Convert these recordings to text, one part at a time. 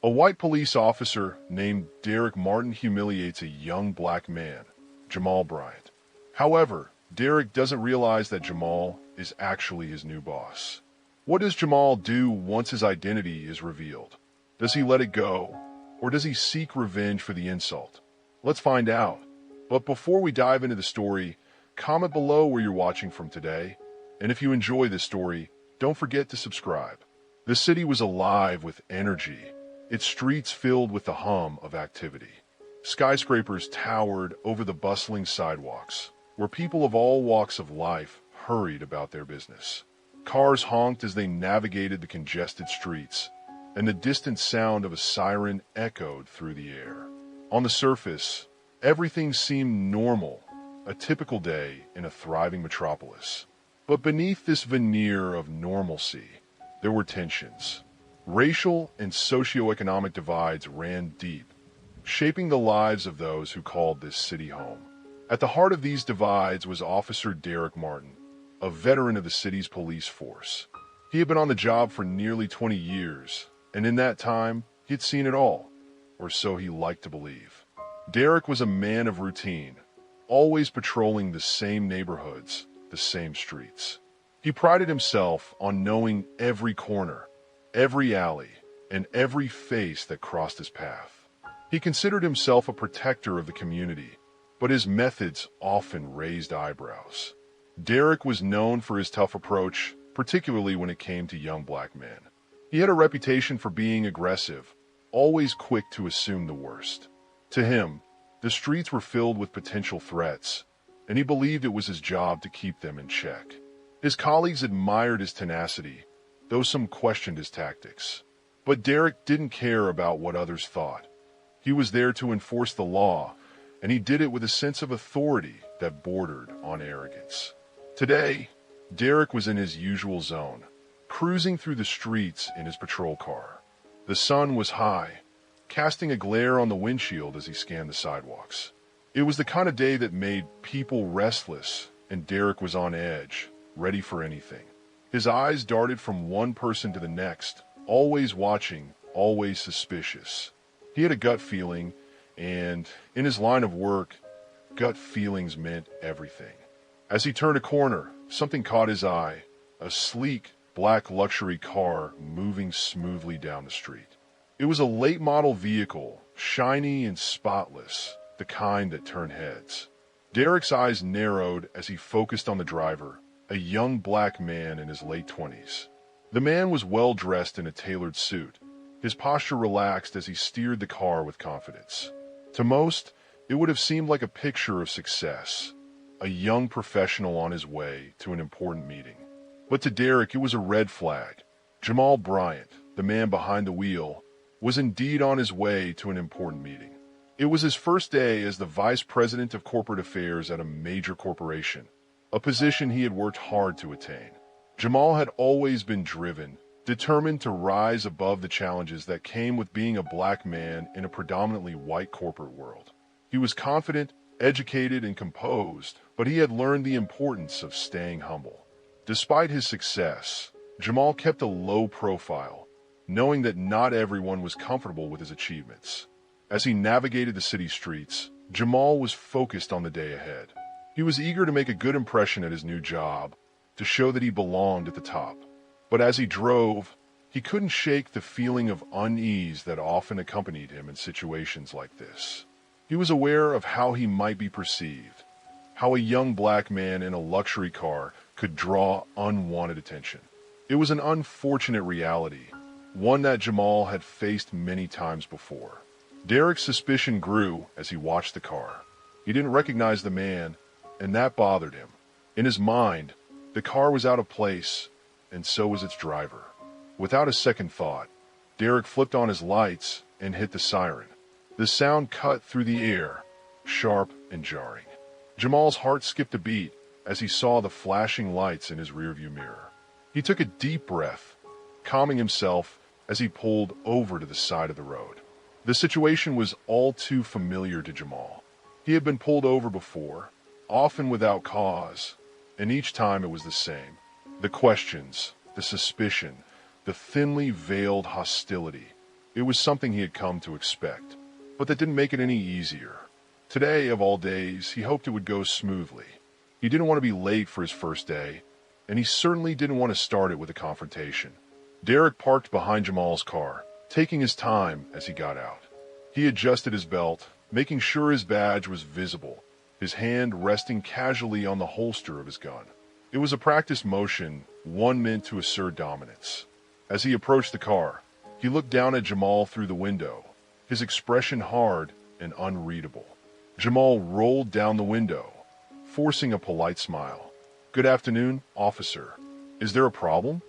A white police officer named Derek Martin humiliates a young black man, Jamal Bryant. However, Derek doesn't realize that Jamal is actually his new boss. What does Jamal do once his identity is revealed? Does he let it go, or does he seek revenge for the insult? Let's find out. But before we dive into the story, comment below where you're watching from today. And if you enjoy this story, don't forget to subscribe. The city was alive with energy, its streets filled with the hum of activity. Skyscrapers towered over the bustling sidewalks, where people of all walks of life hurried about their business. Cars honked as they navigated the congested streets, and the distant sound of a siren echoed through the air. On the surface, everything seemed normal, a typical day in a thriving metropolis. But beneath this veneer of normalcy, there were tensions. Racial and socioeconomic divides ran deep, shaping the lives of those who called this city home. At the heart of these divides was Officer Derek Martin, a veteran of the city's police force. He had been on the job for nearly 20 years, and in that time, he had seen it all, or so he liked to believe. Derek was a man of routine, always patrolling the same neighborhoods, the same streets. He prided himself on knowing every corner, every alley, and every face that crossed his path. He considered himself a protector of the community, but his methods often raised eyebrows. Derek was known for his tough approach, particularly when it came to young black men. He had a reputation for being aggressive, always quick to assume the worst. To him, the streets were filled with potential threats, and he believed it was his job to keep them in check. His colleagues admired his tenacity, though some questioned his tactics. But Derek didn't care about what others thought. He was there to enforce the law, and he did it with a sense of authority that bordered on arrogance. Today, Derek was in his usual zone, cruising through the streets in his patrol car. The sun was high, casting a glare on the windshield as he scanned the sidewalks. It was the kind of day that made people restless, and Derek was on edge, ready for anything. His eyes darted from one person to the next, always watching, always suspicious. He had a gut feeling, and in his line of work, gut feelings meant everything. As he turned a corner, something caught his eye, a sleek, black luxury car moving smoothly down the street. It was a late-model vehicle, shiny and spotless, the kind that turned heads. Derek's eyes narrowed as he focused on the driver, a young black man in his late 20s. The man was well-dressed in a tailored suit, his posture relaxed as he steered the car with confidence. To most, it would have seemed like a picture of success, a young professional on his way to an important meeting. But to Derek, it was a red flag. Jamal Bryant, the man behind the wheel, was indeed on his way to an important meeting. It was his first day as the vice president of corporate affairs at a major corporation, a position he had worked hard to attain. Jamal had always been driven, determined to rise above the challenges that came with being a black man in a predominantly white corporate world. He was confident, educated, and composed, but he had learned the importance of staying humble. Despite his success, Jamal kept a low profile, knowing that not everyone was comfortable with his achievements. As he navigated the city streets, Jamal was focused on the day ahead. He was eager to make a good impression at his new job, to show that he belonged at the top. But as he drove, he couldn't shake the feeling of unease that often accompanied him in situations like this. He was aware of how he might be perceived, how a young black man in a luxury car could draw unwanted attention. It was an unfortunate reality, one that Jamal had faced many times before. Derek's suspicion grew as he watched the car. He didn't recognize the man, and that bothered him. In his mind, the car was out of place, and so was its driver. Without a second thought, Derek flipped on his lights and hit the siren. The sound cut through the air, sharp and jarring. Jamal's heart skipped a beat as he saw the flashing lights in his rearview mirror. He took a deep breath, calming himself as he pulled over to the side of the road. The situation was all too familiar to Jamal. He had been pulled over before, often without cause, and each time it was the same. The questions, the suspicion, the thinly veiled hostility. It was something he had come to expect, but that didn't make it any easier. Today, of all days, he hoped it would go smoothly. He didn't want to be late for his first day, and he certainly didn't want to start it with a confrontation. Derek parked behind Jamal's car, taking his time as he got out. He adjusted his belt, making sure his badge was visible, his hand resting casually on the holster of his gun. It was a practiced motion, one meant to assert dominance. As he approached the car, he looked down at Jamal through the window, his expression hard and unreadable. Jamal rolled down the window, forcing a polite smile. "Good afternoon, officer. Is there a problem?"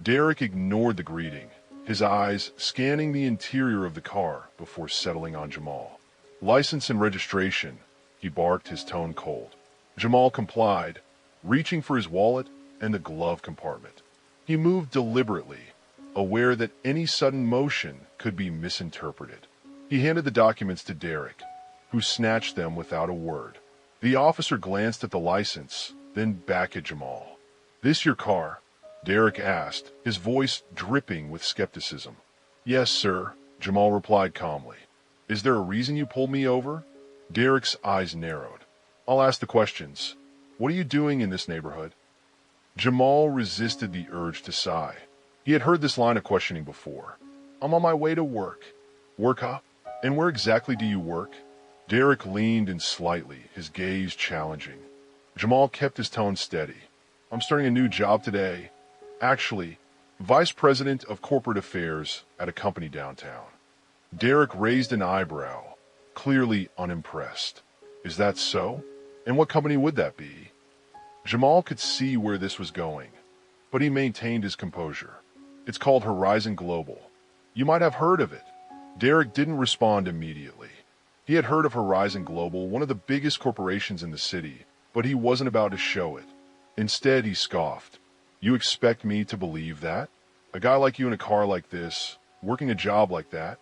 Derek ignored the greeting, his eyes scanning the interior of the car before settling on Jamal. "License and registration," he barked, his tone cold. Jamal complied, reaching for his wallet and the glove compartment. He moved deliberately, aware that any sudden motion could be misinterpreted. He handed the documents to Derek, who snatched them without a word. The officer glanced at the license, then back at Jamal. "This your car?" Derek asked, his voice dripping with skepticism. "Yes, sir," Jamal replied calmly. "Is there a reason you pulled me over?" Derek's eyes narrowed. "I'll ask the questions. What are you doing in this neighborhood?" Jamal resisted the urge to sigh. He had heard this line of questioning before. "I'm on my way to work." "Work, huh? And where exactly do you work?" Derek leaned in slightly, his gaze challenging. Jamal kept his tone steady. "I'm starting a new job today. Actually, Vice President of Corporate Affairs at a company downtown." Derek raised an eyebrow, clearly unimpressed. "Is that so? And what company would that be?" Jamal could see where this was going, but he maintained his composure. "It's called Horizon Global. You might have heard of it." Derek didn't respond immediately. He had heard of Horizon Global, one of the biggest corporations in the city, but he wasn't about to show it. Instead, he scoffed. "You expect me to believe that? A guy like you in a car like this, working a job like that?"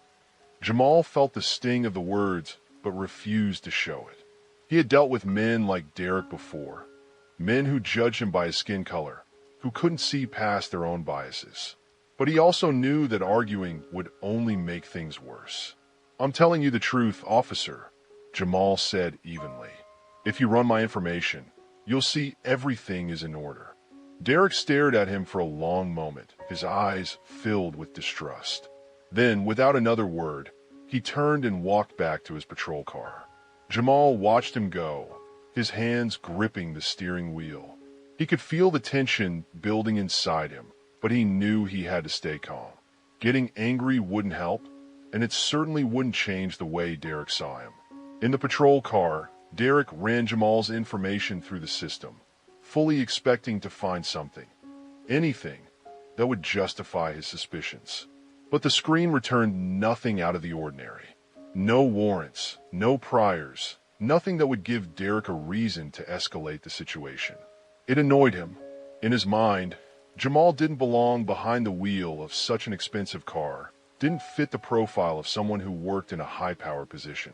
Jamal felt the sting of the words, but refused to show it. He had dealt with men like Derek before, men who judged him by his skin color, who couldn't see past their own biases. But he also knew that arguing would only make things worse. "I'm telling you the truth, officer," Jamal said evenly. "If you run my information, you'll see everything is in order." Derek stared at him for a long moment, his eyes filled with distrust. Then, without another word, he turned and walked back to his patrol car. Jamal watched him go, his hands gripping the steering wheel. He could feel the tension building inside him, but he knew he had to stay calm. Getting angry wouldn't help, and it certainly wouldn't change the way Derek saw him. In the patrol car, Derek ran Jamal's information through the system, fully expecting to find something, anything, that would justify his suspicions. But the screen returned nothing out of the ordinary. No warrants, no priors, nothing that would give Derek a reason to escalate the situation. It annoyed him. In his mind, Jamal didn't belong behind the wheel of such an expensive car, didn't fit the profile of someone who worked in a high-power position.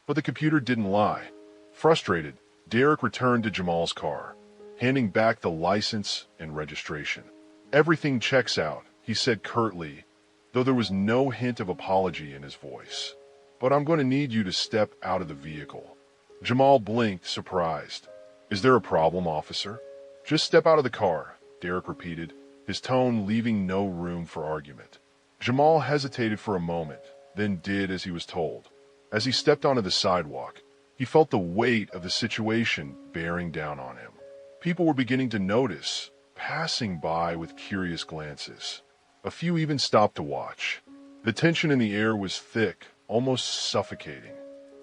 But the computer didn't lie. Frustrated, Derek returned to Jamal's car, handing back the license and registration. "Everything checks out," he said curtly, though there was no hint of apology in his voice. "But I'm going to need you to step out of the vehicle." Jamal blinked, surprised. "Is there a problem, officer?" "Just step out of the car," Derek repeated, his tone leaving no room for argument. Jamal hesitated for a moment, then did as he was told. As he stepped onto the sidewalk, he felt the weight of the situation bearing down on him. People were beginning to notice, passing by with curious glances. A few even stopped to watch. The tension in the air was thick, almost suffocating.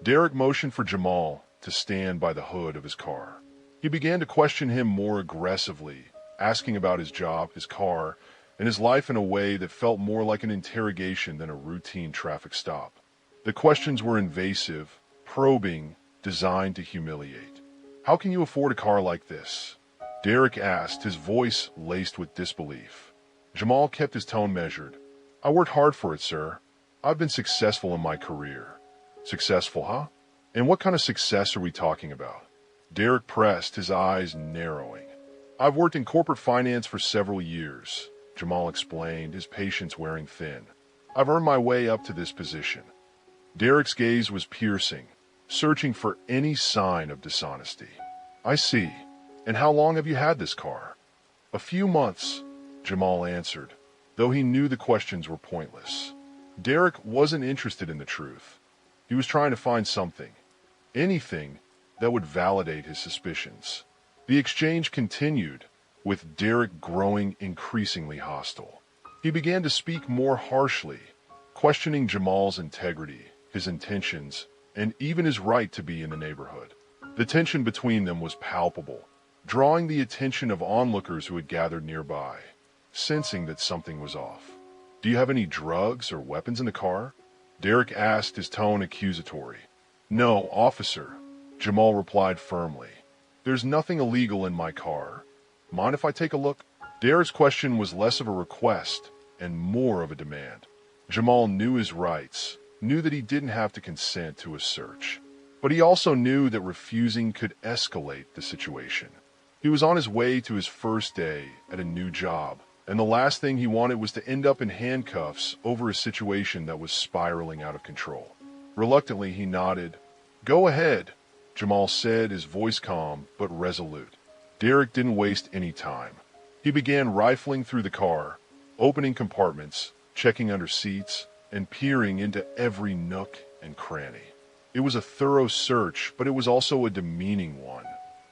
Derek motioned for Jamal to stand by the hood of his car. He began to question him more aggressively, asking about his job, his car, and his life in a way that felt more like an interrogation than a routine traffic stop. The questions were invasive, probing, designed to humiliate. "How can you afford a car like this?" Derek asked, his voice laced with disbelief. Jamal kept his tone measured. "I worked hard for it, sir. I've been successful in my career." "Successful, huh? And what kind of success are we talking about?" Derek pressed, his eyes narrowing. "I've worked in corporate finance for several years," Jamal explained, his patience wearing thin. I've earned my way up to this position." Derek's gaze was piercing, searching for any sign of dishonesty. "I see. And how long have you had this car?" "A few months," Jamal answered, though he knew the questions were pointless. Derek wasn't interested in the truth. He was trying to find something, anything, that would validate his suspicions. The exchange continued, with Derek growing increasingly hostile. He began to speak more harshly, questioning Jamal's integrity, his intentions, and even his right to be in the neighborhood. The tension between them was palpable, drawing the attention of onlookers who had gathered nearby, sensing that something was off. "Do you have any drugs or weapons in the car?" Derek asked, his tone accusatory. "No, officer," Jamal replied firmly. "There's nothing illegal in my car. Mind if I take a look?" Derek's question was less of a request and more of a demand. Jamal knew his rights, knew that he didn't have to consent to a search. But he also knew that refusing could escalate the situation. He was on his way to his first day at a new job, and the last thing he wanted was to end up in handcuffs over a situation that was spiraling out of control. Reluctantly, he nodded. "Go ahead," Jamal said, his voice calm but resolute. Derek didn't waste any time. He began rifling through the car, opening compartments, checking under seats, and peering into every nook and cranny. It was a thorough search, but it was also a demeaning one.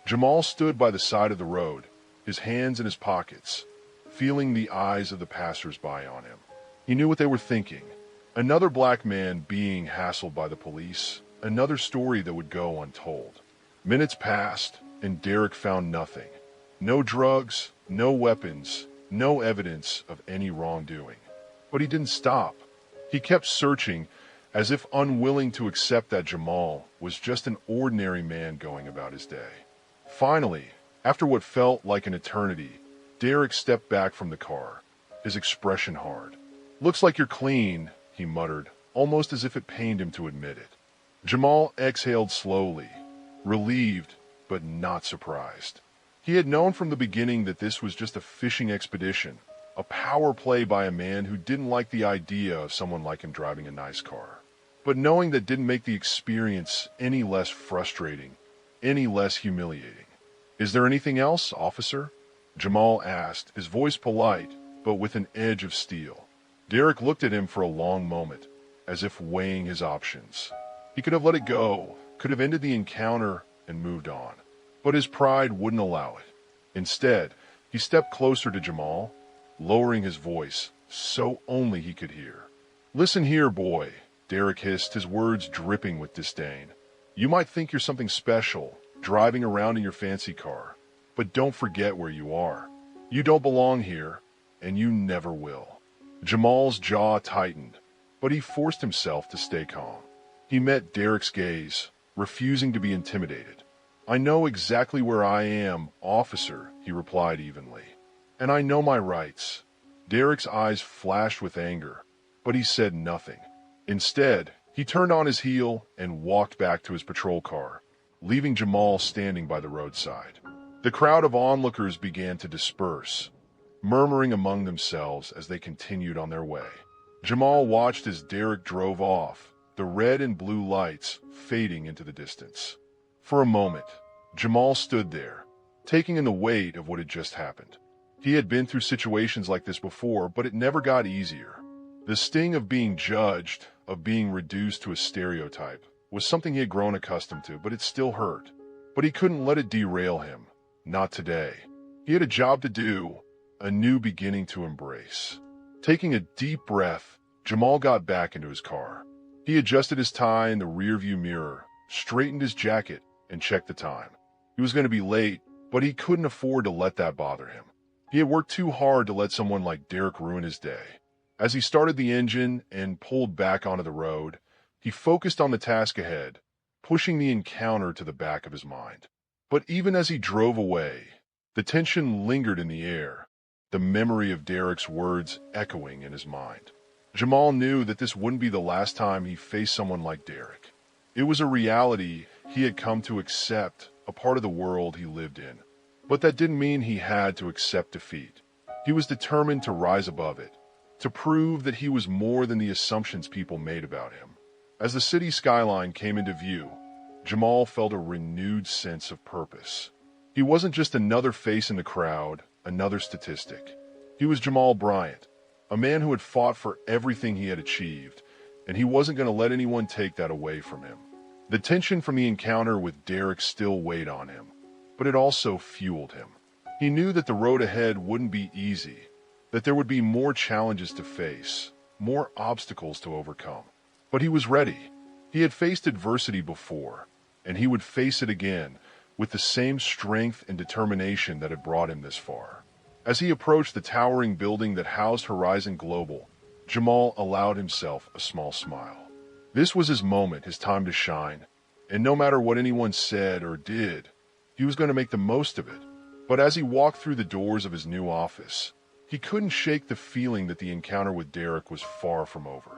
Jamal stood by the side of the road, his hands in his pockets, feeling the eyes of the passers-by on him. He knew what they were thinking. Another black man being hassled by the police, another story that would go untold. Minutes passed, and Derek found nothing. No drugs, no weapons, no evidence of any wrongdoing. But he didn't stop. He kept searching, as if unwilling to accept that Jamal was just an ordinary man going about his day. Finally, after what felt like an eternity, Derek stepped back from the car, his expression hard. "Looks like you're clean," he muttered, almost as if it pained him to admit it. Jamal exhaled slowly, relieved but not surprised. He had known from the beginning that this was just a fishing expedition, a power play by a man who didn't like the idea of someone like him driving a nice car. But knowing that didn't make the experience any less frustrating, any less humiliating. "Is there anything else, officer?" Jamal asked, his voice polite, but with an edge of steel. Derek looked at him for a long moment, as if weighing his options. He could have let it go, could have ended the encounter and moved on. But his pride wouldn't allow it. Instead, he stepped closer to Jamal, lowering his voice so only he could hear. "Listen here, boy," Derek hissed, his words dripping with disdain. "You might think you're something special, driving around in your fancy car, but don't forget where you are. You don't belong here, and you never will." Jamal's jaw tightened, but he forced himself to stay calm. He met Derek's gaze, refusing to be intimidated. "I know exactly where I am, officer," he replied evenly. "And I know my rights." Derek's eyes flashed with anger, but he said nothing. Instead, he turned on his heel and walked back to his patrol car, leaving Jamal standing by the roadside. The crowd of onlookers began to disperse, murmuring among themselves as they continued on their way. Jamal watched as Derek drove off, the red and blue lights fading into the distance. For a moment, Jamal stood there, taking in the weight of what had just happened. He had been through situations like this before, but it never got easier. The sting of being judged, of being reduced to a stereotype, was something he had grown accustomed to, but it still hurt. But he couldn't let it derail him. Not today. He had a job to do, a new beginning to embrace. Taking a deep breath, Jamal got back into his car. He adjusted his tie in the rearview mirror, straightened his jacket, and checked the time. He was going to be late, but he couldn't afford to let that bother him. He had worked too hard to let someone like Derek ruin his day. As he started the engine and pulled back onto the road, he focused on the task ahead, pushing the encounter to the back of his mind. But even as he drove away, the tension lingered in the air, the memory of Derek's words echoing in his mind. Jamal knew that this wouldn't be the last time he faced someone like Derek. It was a reality he had come to accept, a part of the world he lived in. But that didn't mean he had to accept defeat. He was determined to rise above it, to prove that he was more than the assumptions people made about him. As the city skyline came into view, Jamal felt a renewed sense of purpose. He wasn't just another face in the crowd, another statistic. He was Jamal Bryant, a man who had fought for everything he had achieved, and he wasn't going to let anyone take that away from him. The tension from the encounter with Derek still weighed on him, but it also fueled him. He knew that the road ahead wouldn't be easy, that there would be more challenges to face, more obstacles to overcome. But he was ready. He had faced adversity before, and he would face it again with the same strength and determination that had brought him this far. As he approached the towering building that housed Horizon Global, Jamal allowed himself a small smile. This was his moment, his time to shine, and no matter what anyone said or did, he was going to make the most of it. But as he walked through the doors of his new office, he couldn't shake the feeling that the encounter with Derek was far from over.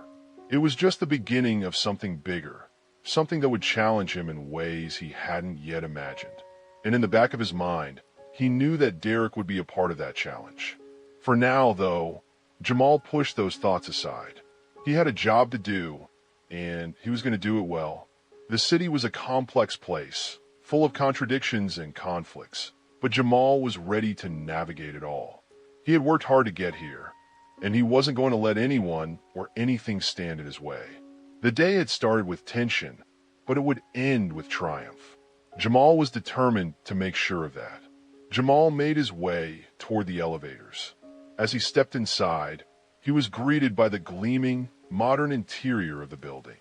It was just the beginning of something bigger, something that would challenge him in ways he hadn't yet imagined. And in the back of his mind, he knew that Derek would be a part of that challenge. For now, though, Jamal pushed those thoughts aside. He had a job to do, and he was going to do it well. The city was a complex place, full of contradictions and conflicts, but Jamal was ready to navigate it all. He had worked hard to get here, and he wasn't going to let anyone or anything stand in his way. The day had started with tension, but it would end with triumph. Jamal was determined to make sure of that. Jamal made his way toward the elevators. As he stepped inside, he was greeted by the gleaming, modern interior of the building.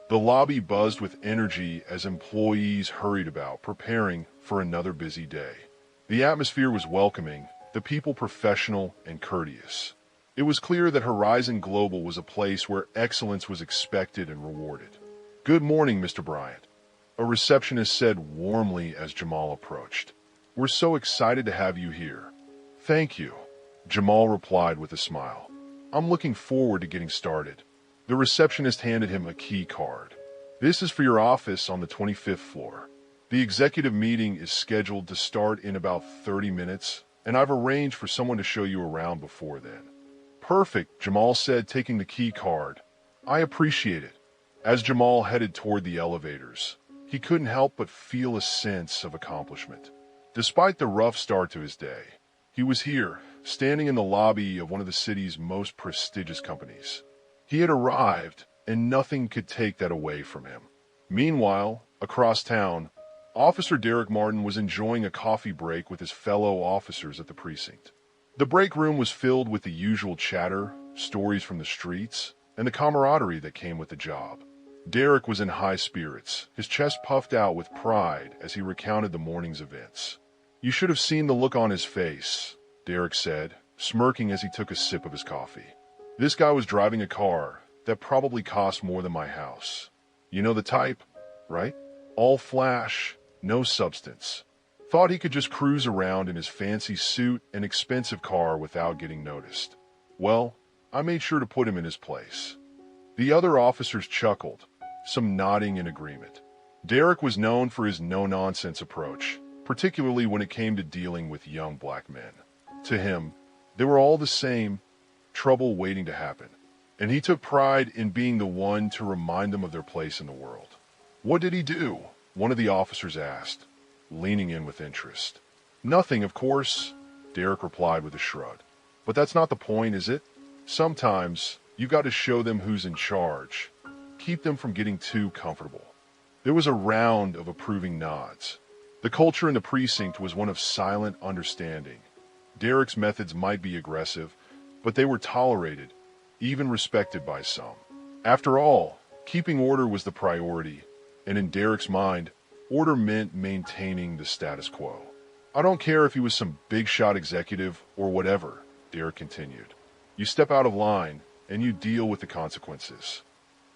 The lobby buzzed with energy as employees hurried about, preparing for another busy day. The atmosphere was welcoming, the people professional and courteous. It was clear that Horizon Global was a place where excellence was expected and rewarded. "Good morning, Mr. Bryant," a receptionist said warmly as Jamal approached. "We're so excited to have you here." "Thank you," Jamal replied with a smile. "I'm looking forward to getting started." The receptionist handed him a key card. "This is for your office on the 25th floor. The executive meeting is scheduled to start in about 30 minutes, and I've arranged for someone to show you around before then." "Perfect," Jamal said, taking the key card. "I appreciate it." As Jamal headed toward the elevators, he couldn't help but feel a sense of accomplishment. Despite the rough start to his day, he was here, standing in the lobby of one of the city's most prestigious companies. He had arrived, and nothing could take that away from him. Meanwhile, across town, Officer Derek Martin was enjoying a coffee break with his fellow officers at the precinct. The break room was filled with the usual chatter, stories from the streets, and the camaraderie that came with the job. Derek was in high spirits, his chest puffed out with pride as he recounted the morning's events. "You should have seen the look on his face," Derek said, smirking as he took a sip of his coffee. "This guy was driving a car that probably cost more than my house. You know the type, right? All flash, no substance. Thought he could just cruise around in his fancy suit and expensive car without getting noticed. Well, I made sure to put him in his place." The other officers chuckled, some nodding in agreement. Derek was known for his no-nonsense approach, particularly when it came to dealing with young black men. To him, they were all the same, trouble waiting to happen, and he took pride in being the one to remind them of their place in the world. "What did he do?" one of the officers asked, leaning in with interest. "Nothing, of course," Derek replied with a shrug. "But that's not the point, is it? Sometimes you got to show them who's in charge. Keep them from getting too comfortable." There was a round of approving nods. The culture in the precinct was one of silent understanding. Derek's methods might be aggressive, but they were tolerated, even respected by some. After all, keeping order was the priority, and in Derek's mind, order meant maintaining the status quo. "I don't care if he was some big-shot executive or whatever," Derek continued. "You step out of line, and you deal with the consequences."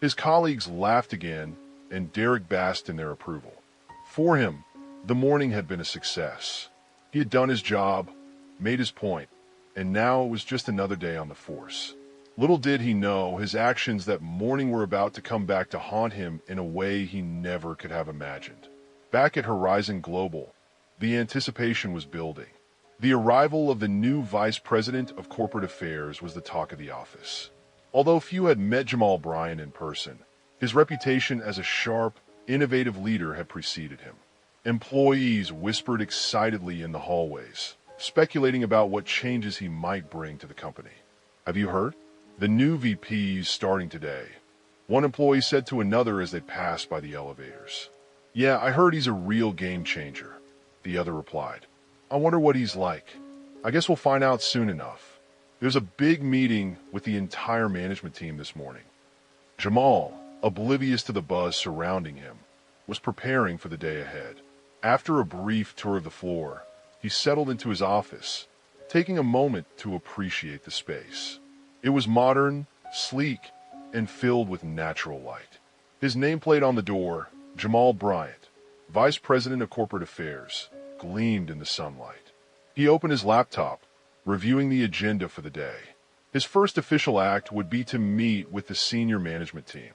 His colleagues laughed again, and Derek basked in their approval. For him, the morning had been a success. He had done his job, made his point, and now it was just another day on the force. Little did he know his actions that morning were about to come back to haunt him in a way he never could have imagined. Back at Horizon Global, the anticipation was building. The arrival of the new vice president of corporate affairs was the talk of the office. Although few had met Jamal Bryant in person, his reputation as a sharp, innovative leader had preceded him. Employees whispered excitedly in the hallways, speculating about what changes he might bring to the company. "Have you heard? The new VP's starting today," one employee said to another as they passed by the elevators. "Yeah, I heard he's a real game changer," the other replied. "I wonder what he's like. I guess we'll find out soon enough." There's a big meeting with the entire management team this morning. Jamal, oblivious to the buzz surrounding him, was preparing for the day ahead. After a brief tour of the floor, he settled into his office, taking a moment to appreciate the space. It was modern, sleek, and filled with natural light. His nameplate on the door, Jamal Bryant, Vice President of Corporate Affairs, gleamed in the sunlight. He opened his laptop, reviewing the agenda for the day. His first official act would be to meet with the senior management team,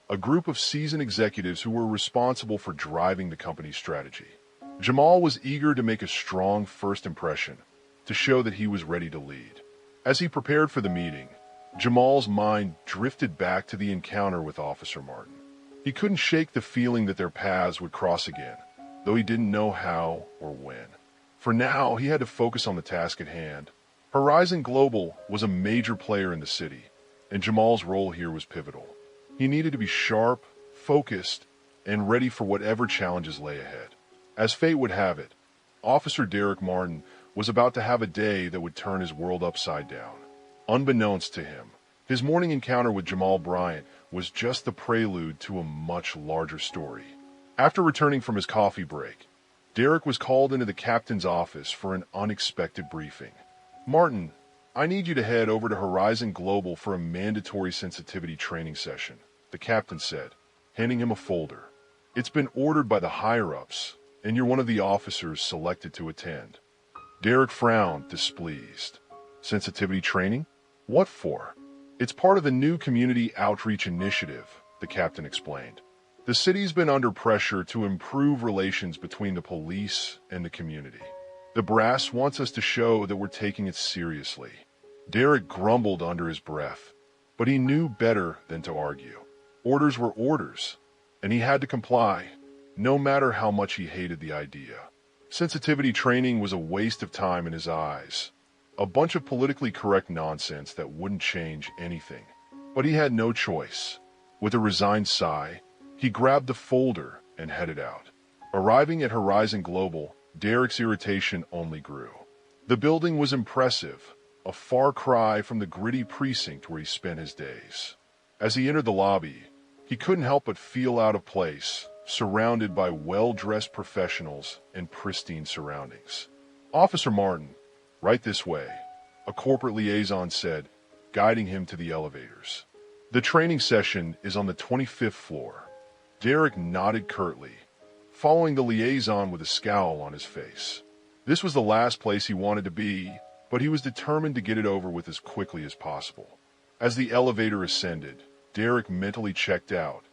a group of seasoned executives who were responsible for driving the company's strategy. Jamal was eager to make a strong first impression, to show that he was ready to lead. As he prepared for the meeting, Jamal's mind drifted back to the encounter with Officer Martin. He couldn't shake the feeling that their paths would cross again, though he didn't know how or when. For now, he had to focus on the task at hand. Horizon Global was a major player in the city, and Jamal's role here was pivotal. He needed to be sharp, focused, and ready for whatever challenges lay ahead. As fate would have it, Officer Derek Martin was about to have a day that would turn his world upside down. Unbeknownst to him, his morning encounter with Jamal Bryant was just the prelude to a much larger story. After returning from his coffee break, Derek was called into the captain's office for an unexpected briefing. "Martin, I need you to head over to Horizon Global for a mandatory sensitivity training session," the captain said, handing him a folder. "It's been ordered by the higher-ups, and you're one of the officers selected to attend." Derek frowned, displeased. "Sensitivity training? What for?" "It's part of the new community outreach initiative," the captain explained. "The city's been under pressure to improve relations between the police and the community. The brass wants us to show that we're taking it seriously." Derek grumbled under his breath, but he knew better than to argue. Orders were orders, and he had to comply, no matter how much he hated the idea. Sensitivity training was a waste of time in his eyes, a bunch of politically correct nonsense that wouldn't change anything. But he had no choice. With a resigned sigh, he grabbed the folder and headed out. Arriving at Horizon Global, Derek's irritation only grew. The building was impressive, a far cry from the gritty precinct where he spent his days. As he entered the lobby, he couldn't help but feel out of place, surrounded by well-dressed professionals and pristine surroundings. "Officer Martin, right this way," a corporate liaison said, guiding him to the elevators. "The training session is on the 25th floor." Derek nodded curtly, following the liaison with a scowl on his face. This was the last place he wanted to be, but he was determined to get it over with as quickly as possible. As the elevator ascended, Derek mentally checked out,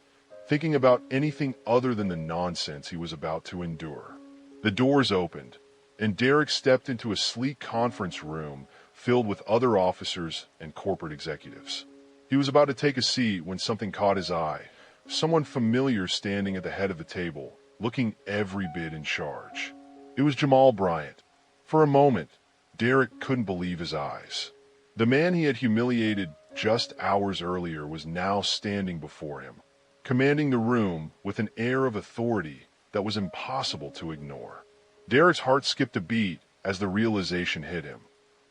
thinking about anything other than the nonsense he was about to endure. The doors opened, and Derek stepped into a sleek conference room filled with other officers and corporate executives. He was about to take a seat when something caught his eye, someone familiar standing at the head of the table, looking every bit in charge. It was Jamal Bryant. For a moment, Derek couldn't believe his eyes. The man he had humiliated just hours earlier was now standing before him, commanding the room with an air of authority that was impossible to ignore. Derek's heart skipped a beat as the realization hit him.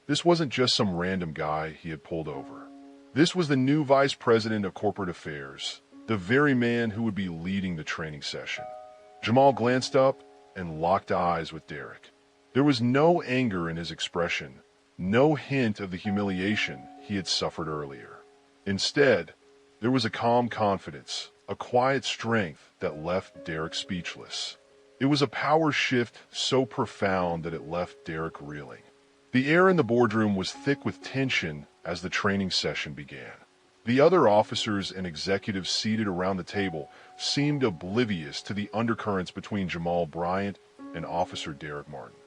This wasn't just some random guy he had pulled over. This was the new vice president of corporate affairs, the very man who would be leading the training session. Jamal glanced up and locked eyes with Derek. There was no anger in his expression, no hint of the humiliation he had suffered earlier. Instead, there was a calm confidence, a quiet strength that left Derek speechless. It was a power shift so profound that it left Derek reeling. The air in the boardroom was thick with tension as the training session began. The other officers and executives seated around the table seemed oblivious to the undercurrents between Jamal Bryant and Officer Derek Martin.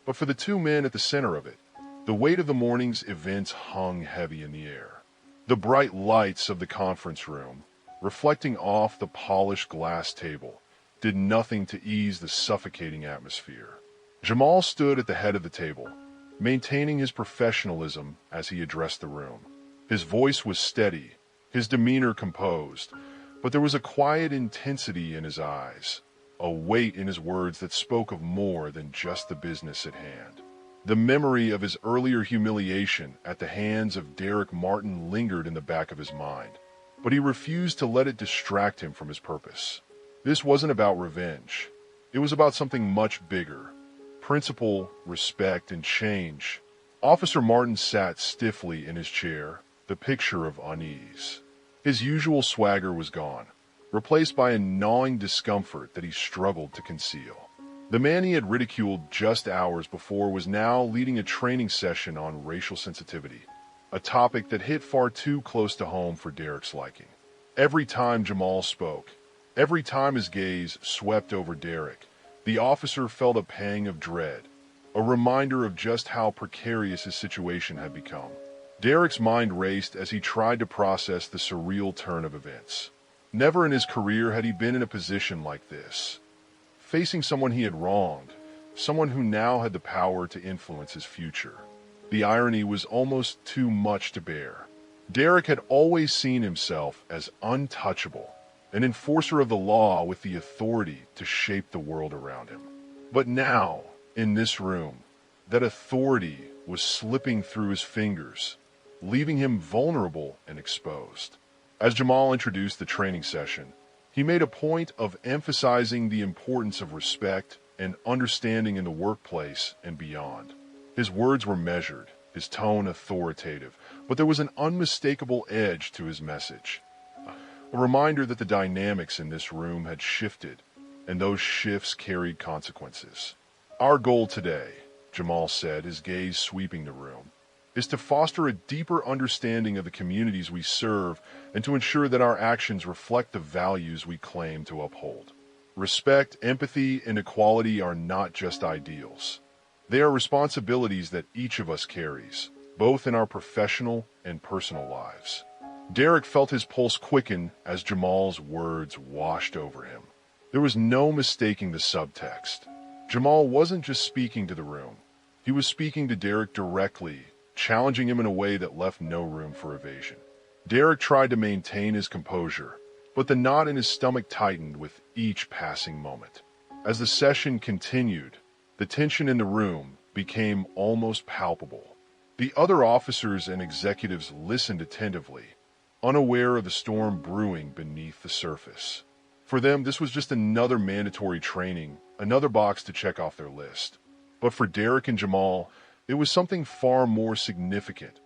But for the two men at the center of it, the weight of the morning's events hung heavy in the air. The bright lights of the conference room, reflecting off the polished glass table, did nothing to ease the suffocating atmosphere. Jamal stood at the head of the table, maintaining his professionalism as he addressed the room. His voice was steady, his demeanor composed, but there was a quiet intensity in his eyes, a weight in his words that spoke of more than just the business at hand. The memory of his earlier humiliation at the hands of Derek Martin lingered in the back of his mind, but he refused to let it distract him from his purpose. This wasn't about revenge. It was about something much bigger: principle, respect, and change. Officer Martin sat stiffly in his chair, the picture of unease. His usual swagger was gone, replaced by a gnawing discomfort that he struggled to conceal. The man he had ridiculed just hours before was now leading a training session on racial sensitivity, a topic that hit far too close to home for Derek's liking. Every time Jamal spoke, every time his gaze swept over Derek, the officer felt a pang of dread, a reminder of just how precarious his situation had become. Derek's mind raced as he tried to process the surreal turn of events. Never in his career had he been in a position like this, facing someone he had wronged, someone who now had the power to influence his future. The irony was almost too much to bear. Derek had always seen himself as untouchable, an enforcer of the law with the authority to shape the world around him. But now, in this room, that authority was slipping through his fingers, leaving him vulnerable and exposed. As Jamal introduced the training session, he made a point of emphasizing the importance of respect and understanding in the workplace and beyond. His words were measured, his tone authoritative, but there was an unmistakable edge to his message. A reminder that the dynamics in this room had shifted, and those shifts carried consequences. Our goal today, Jamal said, his gaze sweeping the room, is to foster a deeper understanding of the communities we serve and to ensure that our actions reflect the values we claim to uphold. Respect, empathy, and equality are not just ideals. They are responsibilities that each of us carries, both in our professional and personal lives. Derek felt his pulse quicken as Jamal's words washed over him. There was no mistaking the subtext. Jamal wasn't just speaking to the room. He was speaking to Derek directly, challenging him in a way that left no room for evasion. Derek tried to maintain his composure, but the knot in his stomach tightened with each passing moment. As the session continued, the tension in the room became almost palpable. The other officers and executives listened attentively, unaware of the storm brewing beneath the surface. For them, this was just another mandatory training, another box to check off their list. But for Derek and Jamal, it was something far more significant,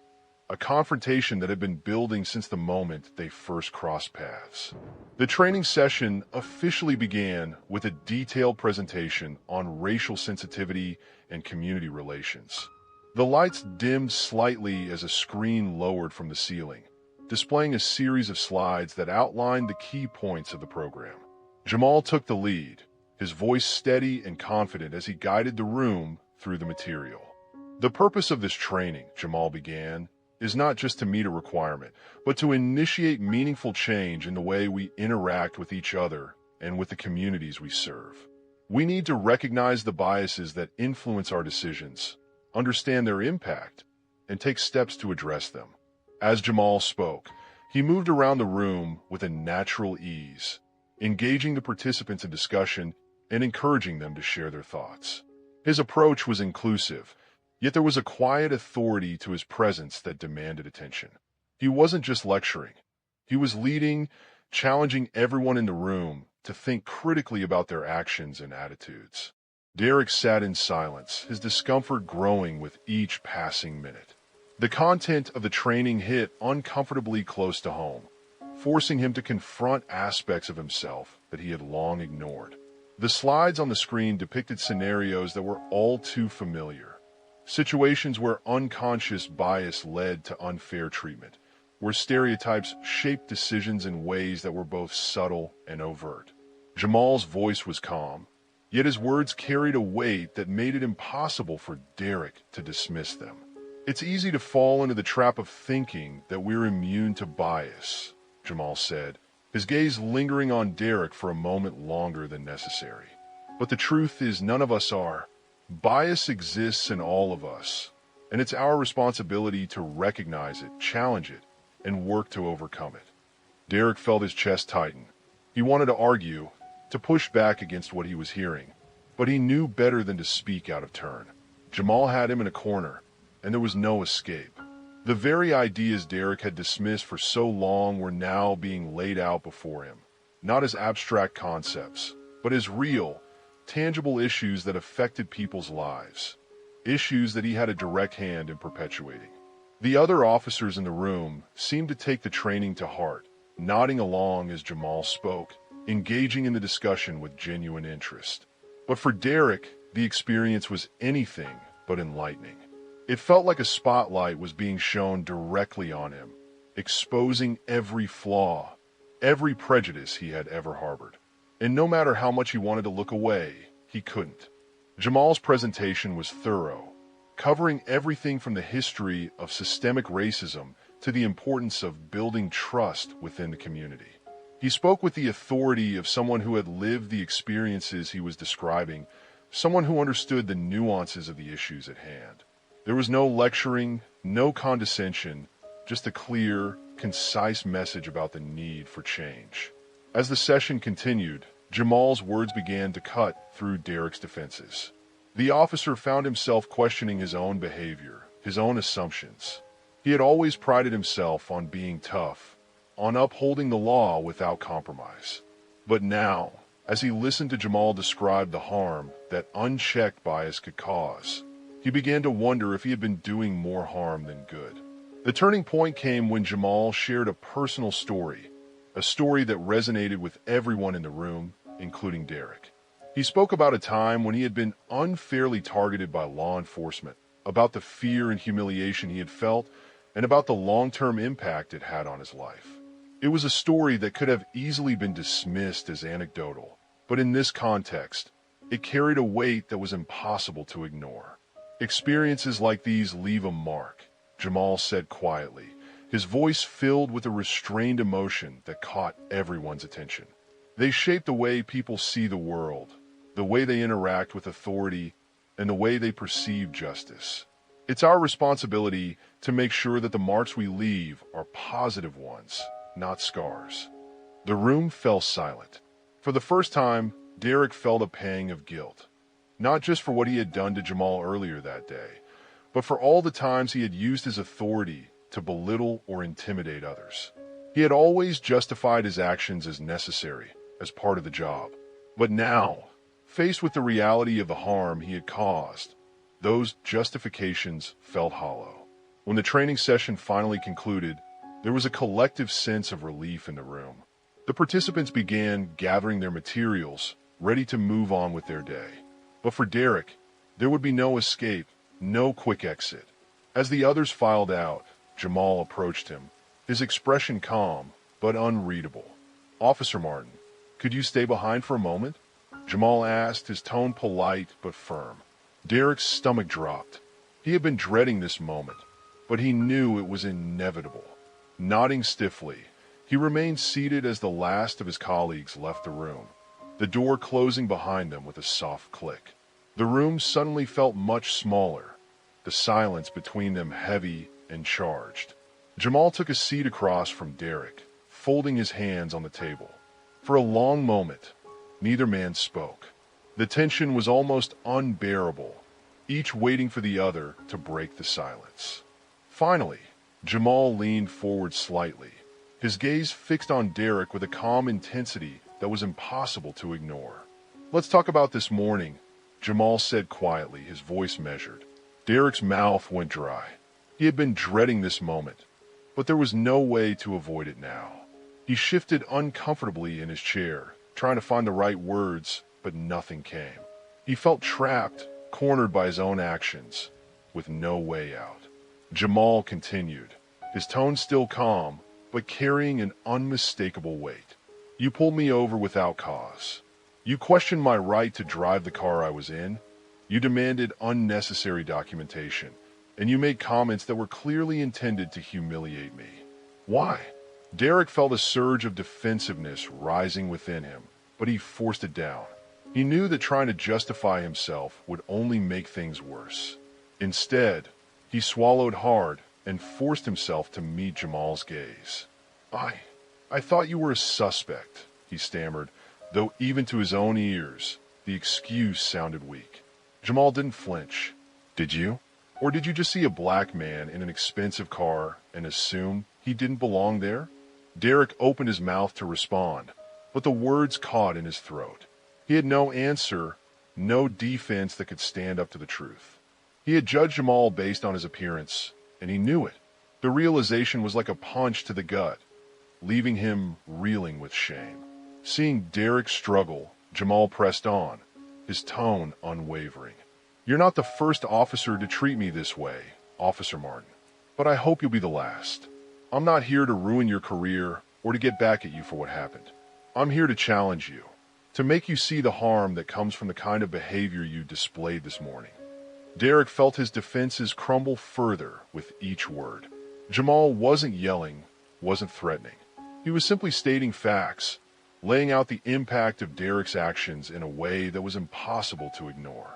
a confrontation that had been building since the moment they first crossed paths. The training session officially began with a detailed presentation on racial sensitivity and community relations. The lights dimmed slightly as a screen lowered from the ceiling, displaying a series of slides that outlined the key points of the program. Jamal took the lead, his voice steady and confident as he guided the room through the material. The purpose of this training, Jamal began, is not just to meet a requirement, but to initiate meaningful change in the way we interact with each other and with the communities we serve. We need to recognize the biases that influence our decisions, understand their impact, and take steps to address them. As Jamal spoke, he moved around the room with a natural ease, engaging the participants in discussion and encouraging them to share their thoughts. His approach was inclusive, yet there was a quiet authority to his presence that demanded attention. He wasn't just lecturing. He was leading, challenging everyone in the room to think critically about their actions and attitudes. Derek sat in silence, his discomfort growing with each passing minute. The content of the training hit uncomfortably close to home, forcing him to confront aspects of himself that he had long ignored. The slides on the screen depicted scenarios that were all too familiar. Situations where unconscious bias led to unfair treatment, where stereotypes shaped decisions in ways that were both subtle and overt. Jamal's voice was calm, Yet his words carried a weight that made it impossible for Derek to dismiss them. It's easy to fall into the trap of thinking that we're immune to bias, Jamal said, his gaze lingering on Derek for a moment longer than necessary. But the truth is none of us are. Bias exists in all of us, and it's our responsibility to recognize it, challenge it, and work to overcome it. Derek felt his chest tighten. He wanted to argue, to push back against what he was hearing, but he knew better than to speak out of turn. Jamal had him in a corner, and there was no escape. The very ideas Derek had dismissed for so long were now being laid out before him, not as abstract concepts, but as real, tangible issues that affected people's lives, issues that he had a direct hand in perpetuating. The other officers in the room seemed to take the training to heart, nodding along as Jamal spoke, engaging in the discussion with genuine interest. But for Derek, the experience was anything but enlightening. It felt like a spotlight was being shown directly on him, exposing every flaw, every prejudice he had ever harbored. And no matter how much he wanted to look away, he couldn't. Jamal's presentation was thorough, covering everything from the history of systemic racism to the importance of building trust within the community. He spoke with the authority of someone who had lived the experiences he was describing, someone who understood the nuances of the issues at hand. There was no lecturing, no condescension, just a clear, concise message about the need for change. As the session continued, Jamal's words began to cut through Derek's defenses. The officer found himself questioning his own behavior, his own assumptions. He had always prided himself on being tough, on upholding the law without compromise. But now, as he listened to Jamal describe the harm that unchecked bias could cause, he began to wonder if he had been doing more harm than good. The turning point came when Jamal shared a personal story, a story that resonated with everyone in the room, including Derek. He spoke about a time when he had been unfairly targeted by law enforcement, about the fear and humiliation he had felt, and about the long-term impact it had on his life. It was a story that could have easily been dismissed as anecdotal, but in this context, it carried a weight that was impossible to ignore. Experiences like these leave a mark, Jamal said quietly, his voice filled with a restrained emotion that caught everyone's attention. They shape the way people see the world, the way they interact with authority, and the way they perceive justice. It's our responsibility to make sure that the marks we leave are positive ones, not scars. The room fell silent. For the first time, Derek felt a pang of guilt. Not just for what he had done to Jamal earlier that day, but for all the times he had used his authority to belittle or intimidate others. He had always justified his actions as necessary, as part of the job. But now, faced with the reality of the harm he had caused, those justifications felt hollow. When the training session finally concluded, there was a collective sense of relief in the room. The participants began gathering their materials, ready to move on with their day. But for Derek, there would be no escape, no quick exit. As the others filed out, Jamal approached him, his expression calm but unreadable. "Officer Martin, could you stay behind for a moment?" Jamal asked, his tone polite but firm. Derek's stomach dropped. He had been dreading this moment, but he knew it was inevitable. Nodding stiffly, he remained seated as the last of his colleagues left the room, the door closing behind them with a soft click. The room suddenly felt much smaller, the silence between them heavy and charged. Jamal took a seat across from Derek, folding his hands on the table. For a long moment, neither man spoke. The tension was almost unbearable, each waiting for the other to break the silence. Finally, Jamal leaned forward slightly, his gaze fixed on Derek with a calm intensity that was impossible to ignore. "Let's talk about this morning," Jamal said quietly, his voice measured. Derek's mouth went dry. He had been dreading this moment, but there was no way to avoid it now. He shifted uncomfortably in his chair, trying to find the right words, but nothing came. He felt trapped, cornered by his own actions, with no way out. Jamal continued, his tone still calm, but carrying an unmistakable weight. "You pulled me over without cause. You questioned my right to drive the car I was in. You demanded unnecessary documentation, and you made comments that were clearly intended to humiliate me. Why? Derek felt a surge of defensiveness rising within him, but he forced it down. He knew that trying to justify himself would only make things worse. Instead, he swallowed hard and forced himself to meet Jamal's gaze. I thought you were a suspect, he stammered, though even to his own ears, the excuse sounded weak. Jamal didn't flinch. Did you? Or did you just see a black man in an expensive car and assume he didn't belong there? Derek opened his mouth to respond, but the words caught in his throat. He had no answer, no defense that could stand up to the truth. He had judged Jamal based on his appearance, and he knew it. The realization was like a punch to the gut, leaving him reeling with shame. Seeing Derek struggle, Jamal pressed on, his tone unwavering. You're not the first officer to treat me this way, Officer Martin, but I hope you'll be the last. I'm not here to ruin your career or to get back at you for what happened. I'm here to challenge you, to make you see the harm that comes from the kind of behavior you displayed this morning. Derek felt his defenses crumble further with each word. Jamal wasn't yelling, wasn't threatening. He was simply stating facts, laying out the impact of Derek's actions in a way that was impossible to ignore.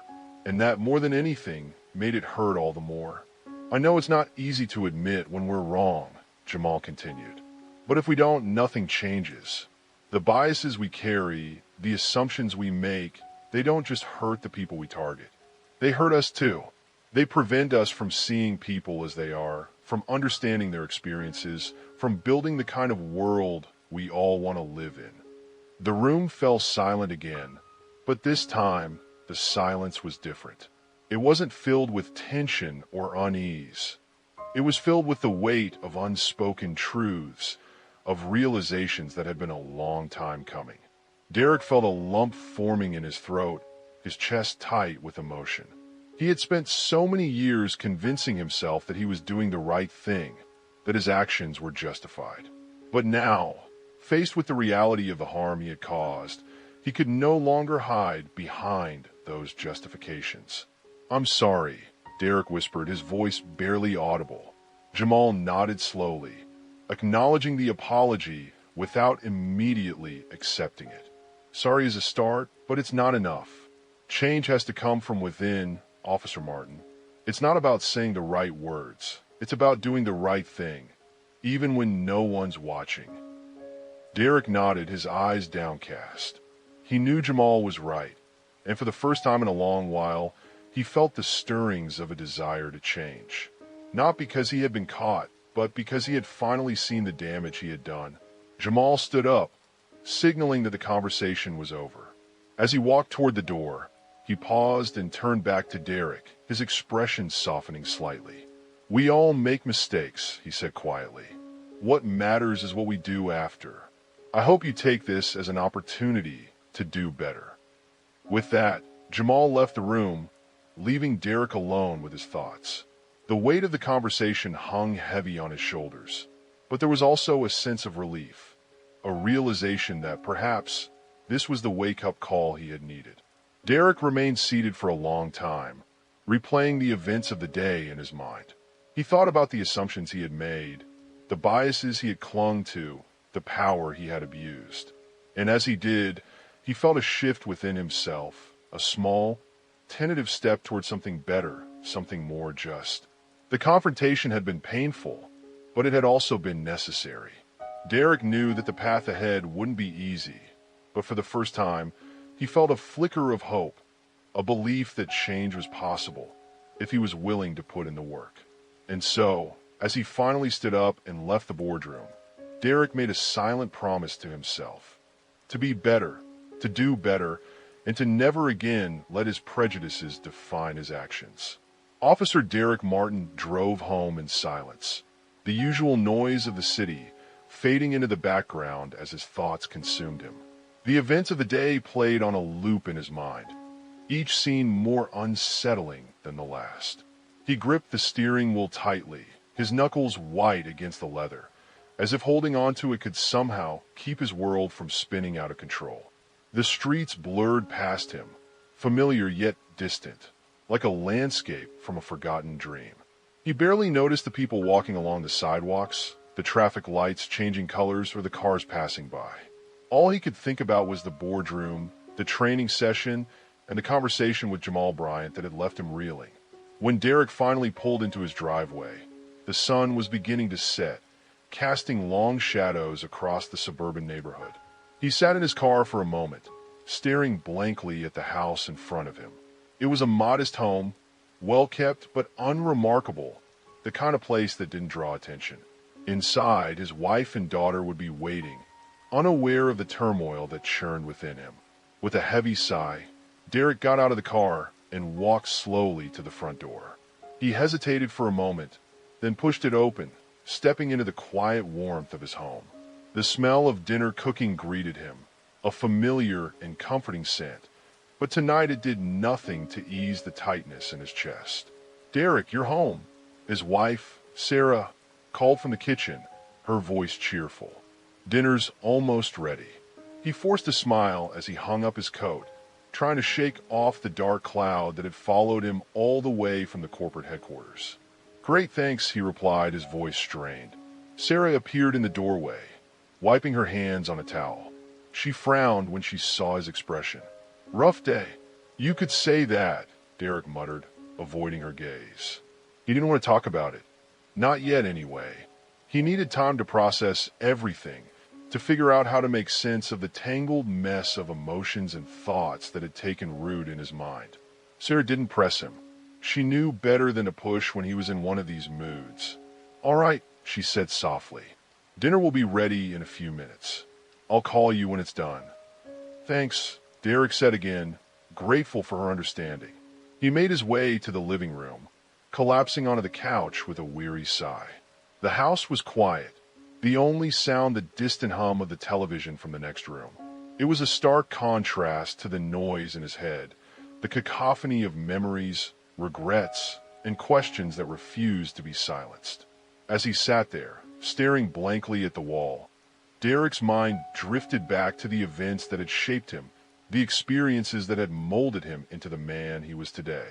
And that, more than anything, made it hurt all the more. I know it's not easy to admit when we're wrong, Jamal continued. But if we don't, nothing changes. The biases we carry, the assumptions we make, they don't just hurt the people we target. They hurt us too. They prevent us from seeing people as they are, from understanding their experiences, from building the kind of world we all want to live in. The room fell silent again, but this time the silence was different. It wasn't filled with tension or unease. It was filled with the weight of unspoken truths, of realizations that had been a long time coming. Derek felt a lump forming in his throat, his chest tight with emotion. He had spent so many years convincing himself that he was doing the right thing, that his actions were justified. But now, faced with the reality of the harm he had caused, he could no longer hide behind those justifications. I'm sorry, Derek whispered, his voice barely audible. Jamal nodded slowly, acknowledging the apology without immediately accepting it. Sorry is a start, but it's not enough. Change has to come from within, Officer Martin. It's not about saying the right words. It's about doing the right thing, even when no one's watching. Derek nodded, his eyes downcast. He knew Jamal was right, and for the first time in a long while, he felt the stirrings of a desire to change. Not because he had been caught, but because he had finally seen the damage he had done. Jamal stood up, signaling that the conversation was over. As he walked toward the door, he paused and turned back to Derek, his expression softening slightly. We all make mistakes, he said quietly. What matters is what we do after. I hope you take this as an opportunity to do better. With that, Jamal left the room, leaving Derek alone with his thoughts. The weight of the conversation hung heavy on his shoulders, but there was also a sense of relief, a realization that perhaps this was the wake-up call he had needed. Derek remained seated for a long time, replaying the events of the day in his mind. He thought about the assumptions he had made, the biases he had clung to, the power he had abused. And as he did, he felt a shift within himself, a small, tentative step toward something better, something more just. The confrontation had been painful, but it had also been necessary. Derek knew that the path ahead wouldn't be easy, but for the first time, he felt a flicker of hope, a belief that change was possible if he was willing to put in the work. And so, as he finally stood up and left the boardroom, Derek made a silent promise to himself to be better, to do better, and to never again let his prejudices define his actions. Officer Derek Martin drove home in silence, the usual noise of the city fading into the background as his thoughts consumed him. The events of the day played on a loop in his mind, each scene more unsettling than the last. He gripped the steering wheel tightly, his knuckles white against the leather, as if holding on to it could somehow keep his world from spinning out of control. The streets blurred past him, familiar yet distant, like a landscape from a forgotten dream. He barely noticed the people walking along the sidewalks, the traffic lights changing colors, or the cars passing by. All he could think about was the boardroom, the training session, and the conversation with Jamal Bryant that had left him reeling. When Derek finally pulled into his driveway, the sun was beginning to set, casting long shadows across the suburban neighborhood. He sat in his car for a moment, staring blankly at the house in front of him. It was a modest home, well-kept but unremarkable, the kind of place that didn't draw attention. Inside, his wife and daughter would be waiting, unaware of the turmoil that churned within him. With a heavy sigh, Derek got out of the car and walked slowly to the front door. He hesitated for a moment, then pushed it open, stepping into the quiet warmth of his home. The smell of dinner cooking greeted him, a familiar and comforting scent, but tonight it did nothing to ease the tightness in his chest. "Derek, you're home," his wife, Sarah, called from the kitchen, her voice cheerful. "Dinner's almost ready." He forced a smile as he hung up his coat, trying to shake off the dark cloud that had followed him all the way from the corporate headquarters. "Great, thanks," he replied, his voice strained. Sarah appeared in the doorway, wiping her hands on a towel. She frowned when she saw his expression. "Rough day." "You could say that," Derek muttered, avoiding her gaze. He didn't want to talk about it. Not yet, anyway. He needed time to process everything, to figure out how to make sense of the tangled mess of emotions and thoughts that had taken root in his mind. Sarah didn't press him. She knew better than to push when he was in one of these moods. "All right," she said softly. "Dinner will be ready in a few minutes. I'll call you when it's done." "Thanks," Derek said again, grateful for her understanding. He made his way to the living room, collapsing onto the couch with a weary sigh. The house was quiet, the only sound the distant hum of the television from the next room. It was a stark contrast to the noise in his head, the cacophony of memories, regrets, and questions that refused to be silenced. As he sat there, staring blankly at the wall, Derek's mind drifted back to the events that had shaped him, the experiences that had molded him into the man he was today.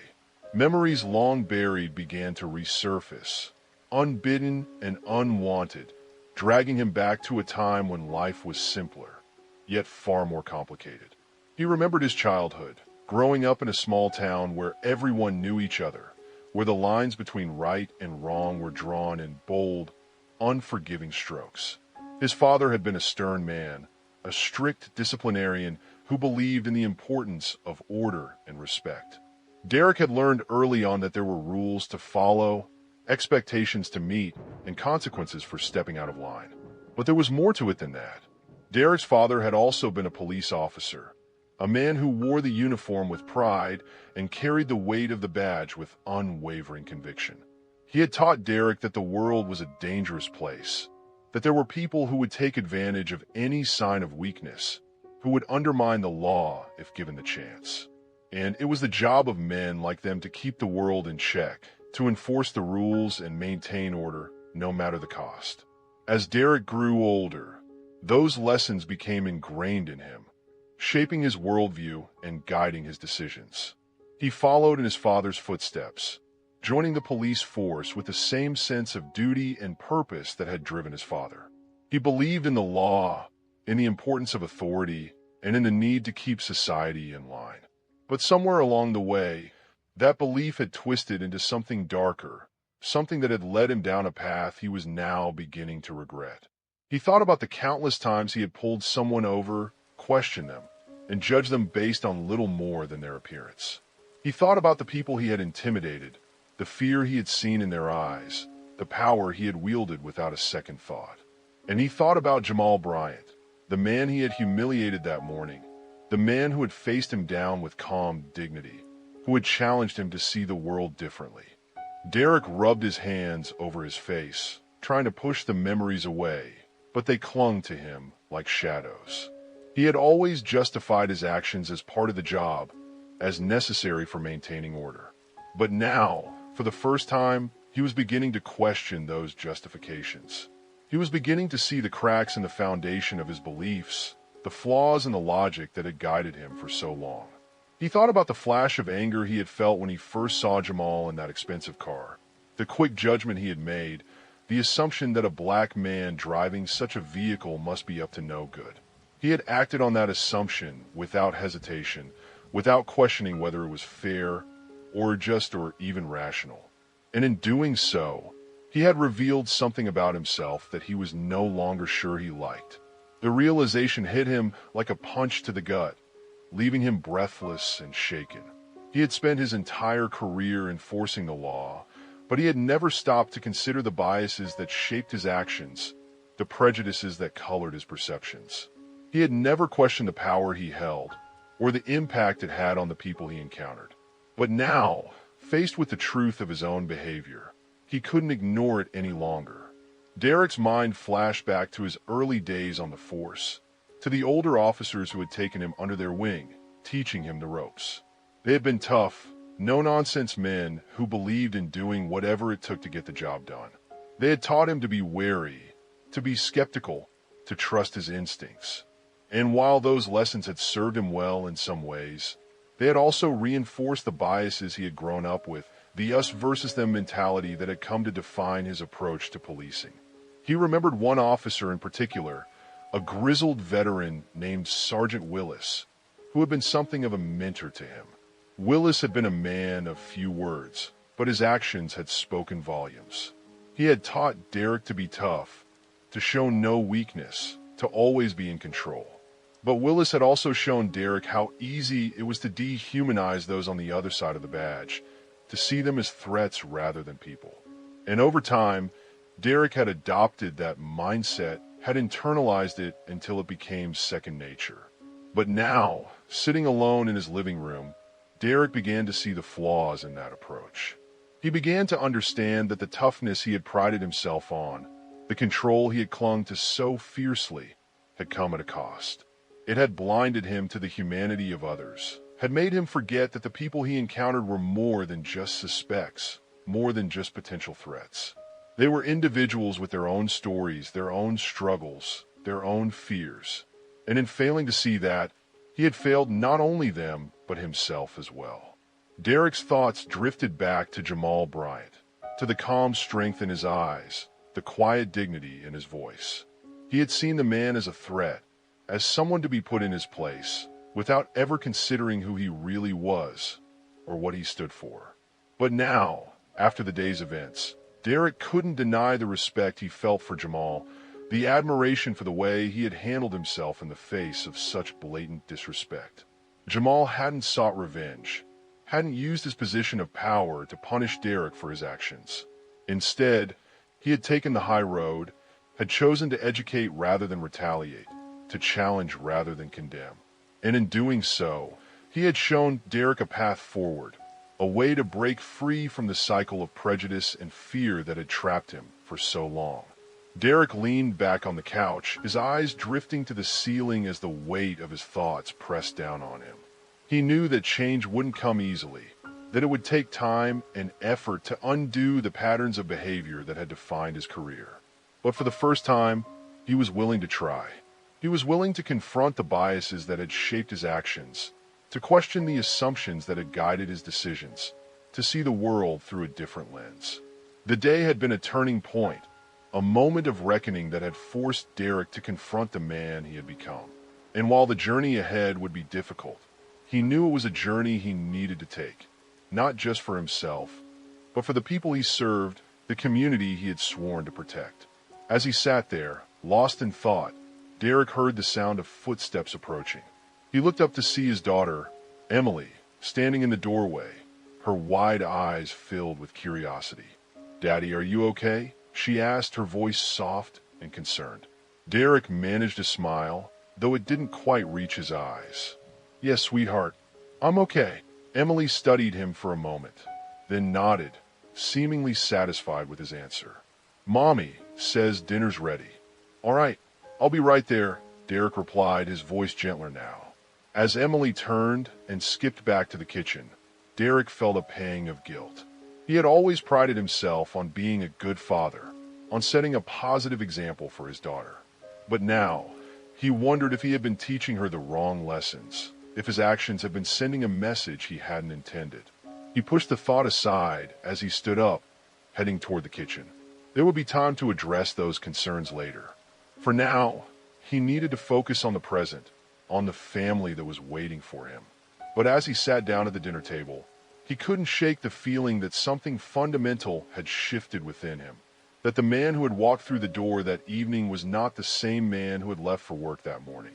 Memories long buried began to resurface, unbidden and unwanted, dragging him back to a time when life was simpler, yet far more complicated. He remembered his childhood, growing up in a small town where everyone knew each other, where the lines between right and wrong were drawn in bold, unforgiving strokes. His father had been a stern man, a strict disciplinarian who believed in the importance of order and respect. Derek had learned early on that there were rules to follow, expectations to meet, and consequences for stepping out of line. But there was more to it than that. Derek's father had also been a police officer, a man who wore the uniform with pride and carried the weight of the badge with unwavering conviction. He had taught Derek that the world was a dangerous place, that there were people who would take advantage of any sign of weakness, who would undermine the law if given the chance. And it was the job of men like them to keep the world in check, to enforce the rules and maintain order, no matter the cost. As Derek grew older, those lessons became ingrained in him, shaping his worldview and guiding his decisions. He followed in his father's footsteps, joining the police force with the same sense of duty and purpose that had driven his father. He believed in the law, in the importance of authority, and in the need to keep society in line. But somewhere along the way, that belief had twisted into something darker, something that had led him down a path he was now beginning to regret. He thought about the countless times he had pulled someone over, questioned them, and judged them based on little more than their appearance. He thought about the people he had intimidated, the fear he had seen in their eyes, the power he had wielded without a second thought. And he thought about Jamal Bryant, the man he had humiliated that morning, the man who had faced him down with calm dignity, who had challenged him to see the world differently. Derek rubbed his hands over his face, trying to push the memories away, but they clung to him like shadows. He had always justified his actions as part of the job, as necessary for maintaining order. But now, for the first time, he was beginning to question those justifications. He was beginning to see the cracks in the foundation of his beliefs, the flaws in the logic that had guided him for so long. He thought about the flash of anger he had felt when he first saw Jamal in that expensive car, the quick judgment he had made, the assumption that a black man driving such a vehicle must be up to no good. He had acted on that assumption without hesitation, without questioning whether it was fair or just or even rational. And in doing so, he had revealed something about himself that he was no longer sure he liked. The realization hit him like a punch to the gut, leaving him breathless and shaken. He had spent his entire career enforcing the law, but he had never stopped to consider the biases that shaped his actions, the prejudices that colored his perceptions. He had never questioned the power he held, or the impact it had on the people he encountered. But now, faced with the truth of his own behavior, he couldn't ignore it any longer. Derek's mind flashed back to his early days on the force, to the older officers who had taken him under their wing, teaching him the ropes. They had been tough, no-nonsense men who believed in doing whatever it took to get the job done. They had taught him to be wary, to be skeptical, to trust his instincts. And while those lessons had served him well in some ways, they had also reinforced the biases he had grown up with, the us versus them mentality that had come to define his approach to policing. He remembered one officer in particular, a grizzled veteran named Sergeant Willis, who had been something of a mentor to him. Willis had been a man of few words, but his actions had spoken volumes. He had taught Derek to be tough, to show no weakness, to always be in control. But Willis had also shown Derek how easy it was to dehumanize those on the other side of the badge, to see them as threats rather than people. And over time, Derek had adopted that mindset, had internalized it until it became second nature. But now, sitting alone in his living room, Derek began to see the flaws in that approach. He began to understand that the toughness he had prided himself on, the control he had clung to so fiercely, had come at a cost. It had blinded him to the humanity of others, had made him forget that the people he encountered were more than just suspects, more than just potential threats. They were individuals with their own stories, their own struggles, their own fears. And in failing to see that, he had failed not only them, but himself as well. Derek's thoughts drifted back to Jamal Bryant, to the calm strength in his eyes, the quiet dignity in his voice. He had seen the man as a threat, as someone to be put in his place, without ever considering who he really was or what he stood for. But now, after the day's events, Derek couldn't deny the respect he felt for Jamal, the admiration for the way he had handled himself in the face of such blatant disrespect. Jamal hadn't sought revenge, hadn't used his position of power to punish Derek for his actions. Instead, he had taken the high road, had chosen to educate rather than retaliate, to challenge rather than condemn. And in doing so, he had shown Derek a path forward, a way to break free from the cycle of prejudice and fear that had trapped him for so long. Derek leaned back on the couch, his eyes drifting to the ceiling as the weight of his thoughts pressed down on him. He knew that change wouldn't come easily, that it would take time and effort to undo the patterns of behavior that had defined his career. But for the first time, he was willing to try. He was willing to confront the biases that had shaped his actions, to question the assumptions that had guided his decisions, to see the world through a different lens. The day had been a turning point, a moment of reckoning that had forced Derek to confront the man he had become. And while the journey ahead would be difficult, he knew it was a journey he needed to take, not just for himself, but for the people he served, the community he had sworn to protect. As he sat there, lost in thought, Derek heard the sound of footsteps approaching. He looked up to see his daughter, Emily, standing in the doorway, her wide eyes filled with curiosity. "Daddy, are you okay?" she asked, her voice soft and concerned. Derek managed a smile, though it didn't quite reach his eyes. "Yes, sweetheart, I'm okay." Emily studied him for a moment, then nodded, seemingly satisfied with his answer. "Mommy says dinner's ready." "All right, I'll be right there," Derek replied, his voice gentler now. As Emily turned and skipped back to the kitchen, Derek felt a pang of guilt. He had always prided himself on being a good father, on setting a positive example for his daughter. But now, He wondered if he had been teaching her the wrong lessons, if his actions had been sending a message he hadn't intended. He pushed the thought aside as he stood up, heading toward the kitchen. There would be time to address those concerns later. For now, he needed to focus on the present, on the family that was waiting for him. But as he sat down at the dinner table, he couldn't shake the feeling that something fundamental had shifted within him. That the man who had walked through the door that evening was not the same man who had left for work that morning.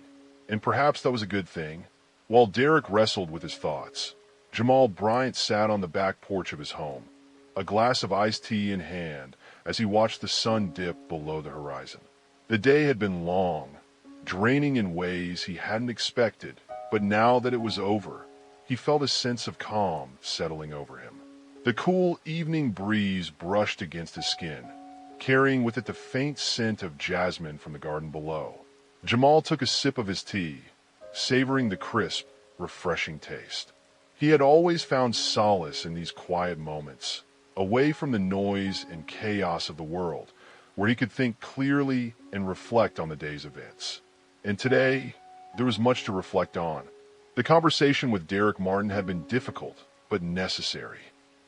And perhaps that was a good thing. While Derek wrestled with his thoughts, Jamal Bryant sat on the back porch of his home, a glass of iced tea in hand as he watched the sun dip below the horizon. The day had been long, draining in ways he hadn't expected, but now that it was over, he felt a sense of calm settling over him. The cool evening breeze brushed against his skin, carrying with it the faint scent of jasmine from the garden below. Jamal took a sip of his tea, savoring the crisp, refreshing taste. He had always found solace in these quiet moments, away from the noise and chaos of the world, where he could think clearly and reflect on the day's events. And today, there was much to reflect on. The conversation with Derek Martin had been difficult, but necessary.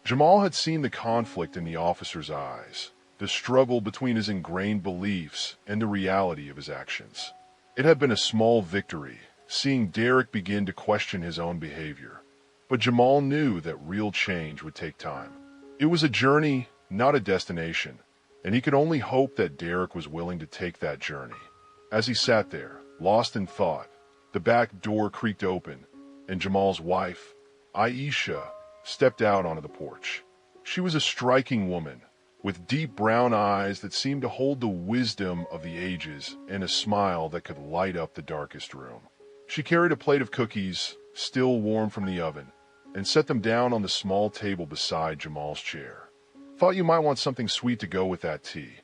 Jamal had seen the conflict in the officer's eyes, the struggle between his ingrained beliefs and the reality of his actions. It had been a small victory, seeing Derek begin to question his own behavior. But Jamal knew that real change would take time. It was a journey, not a destination, and he could only hope that Derek was willing to take that journey. As he sat there, lost in thought, the back door creaked open, and Jamal's wife, Aisha, stepped out onto the porch. She was a striking woman, with deep brown eyes that seemed to hold the wisdom of the ages and a smile that could light up the darkest room. She carried a plate of cookies, still warm from the oven, and set them down on the small table beside Jamal's chair. "Thought you might want something sweet to go with that tea,"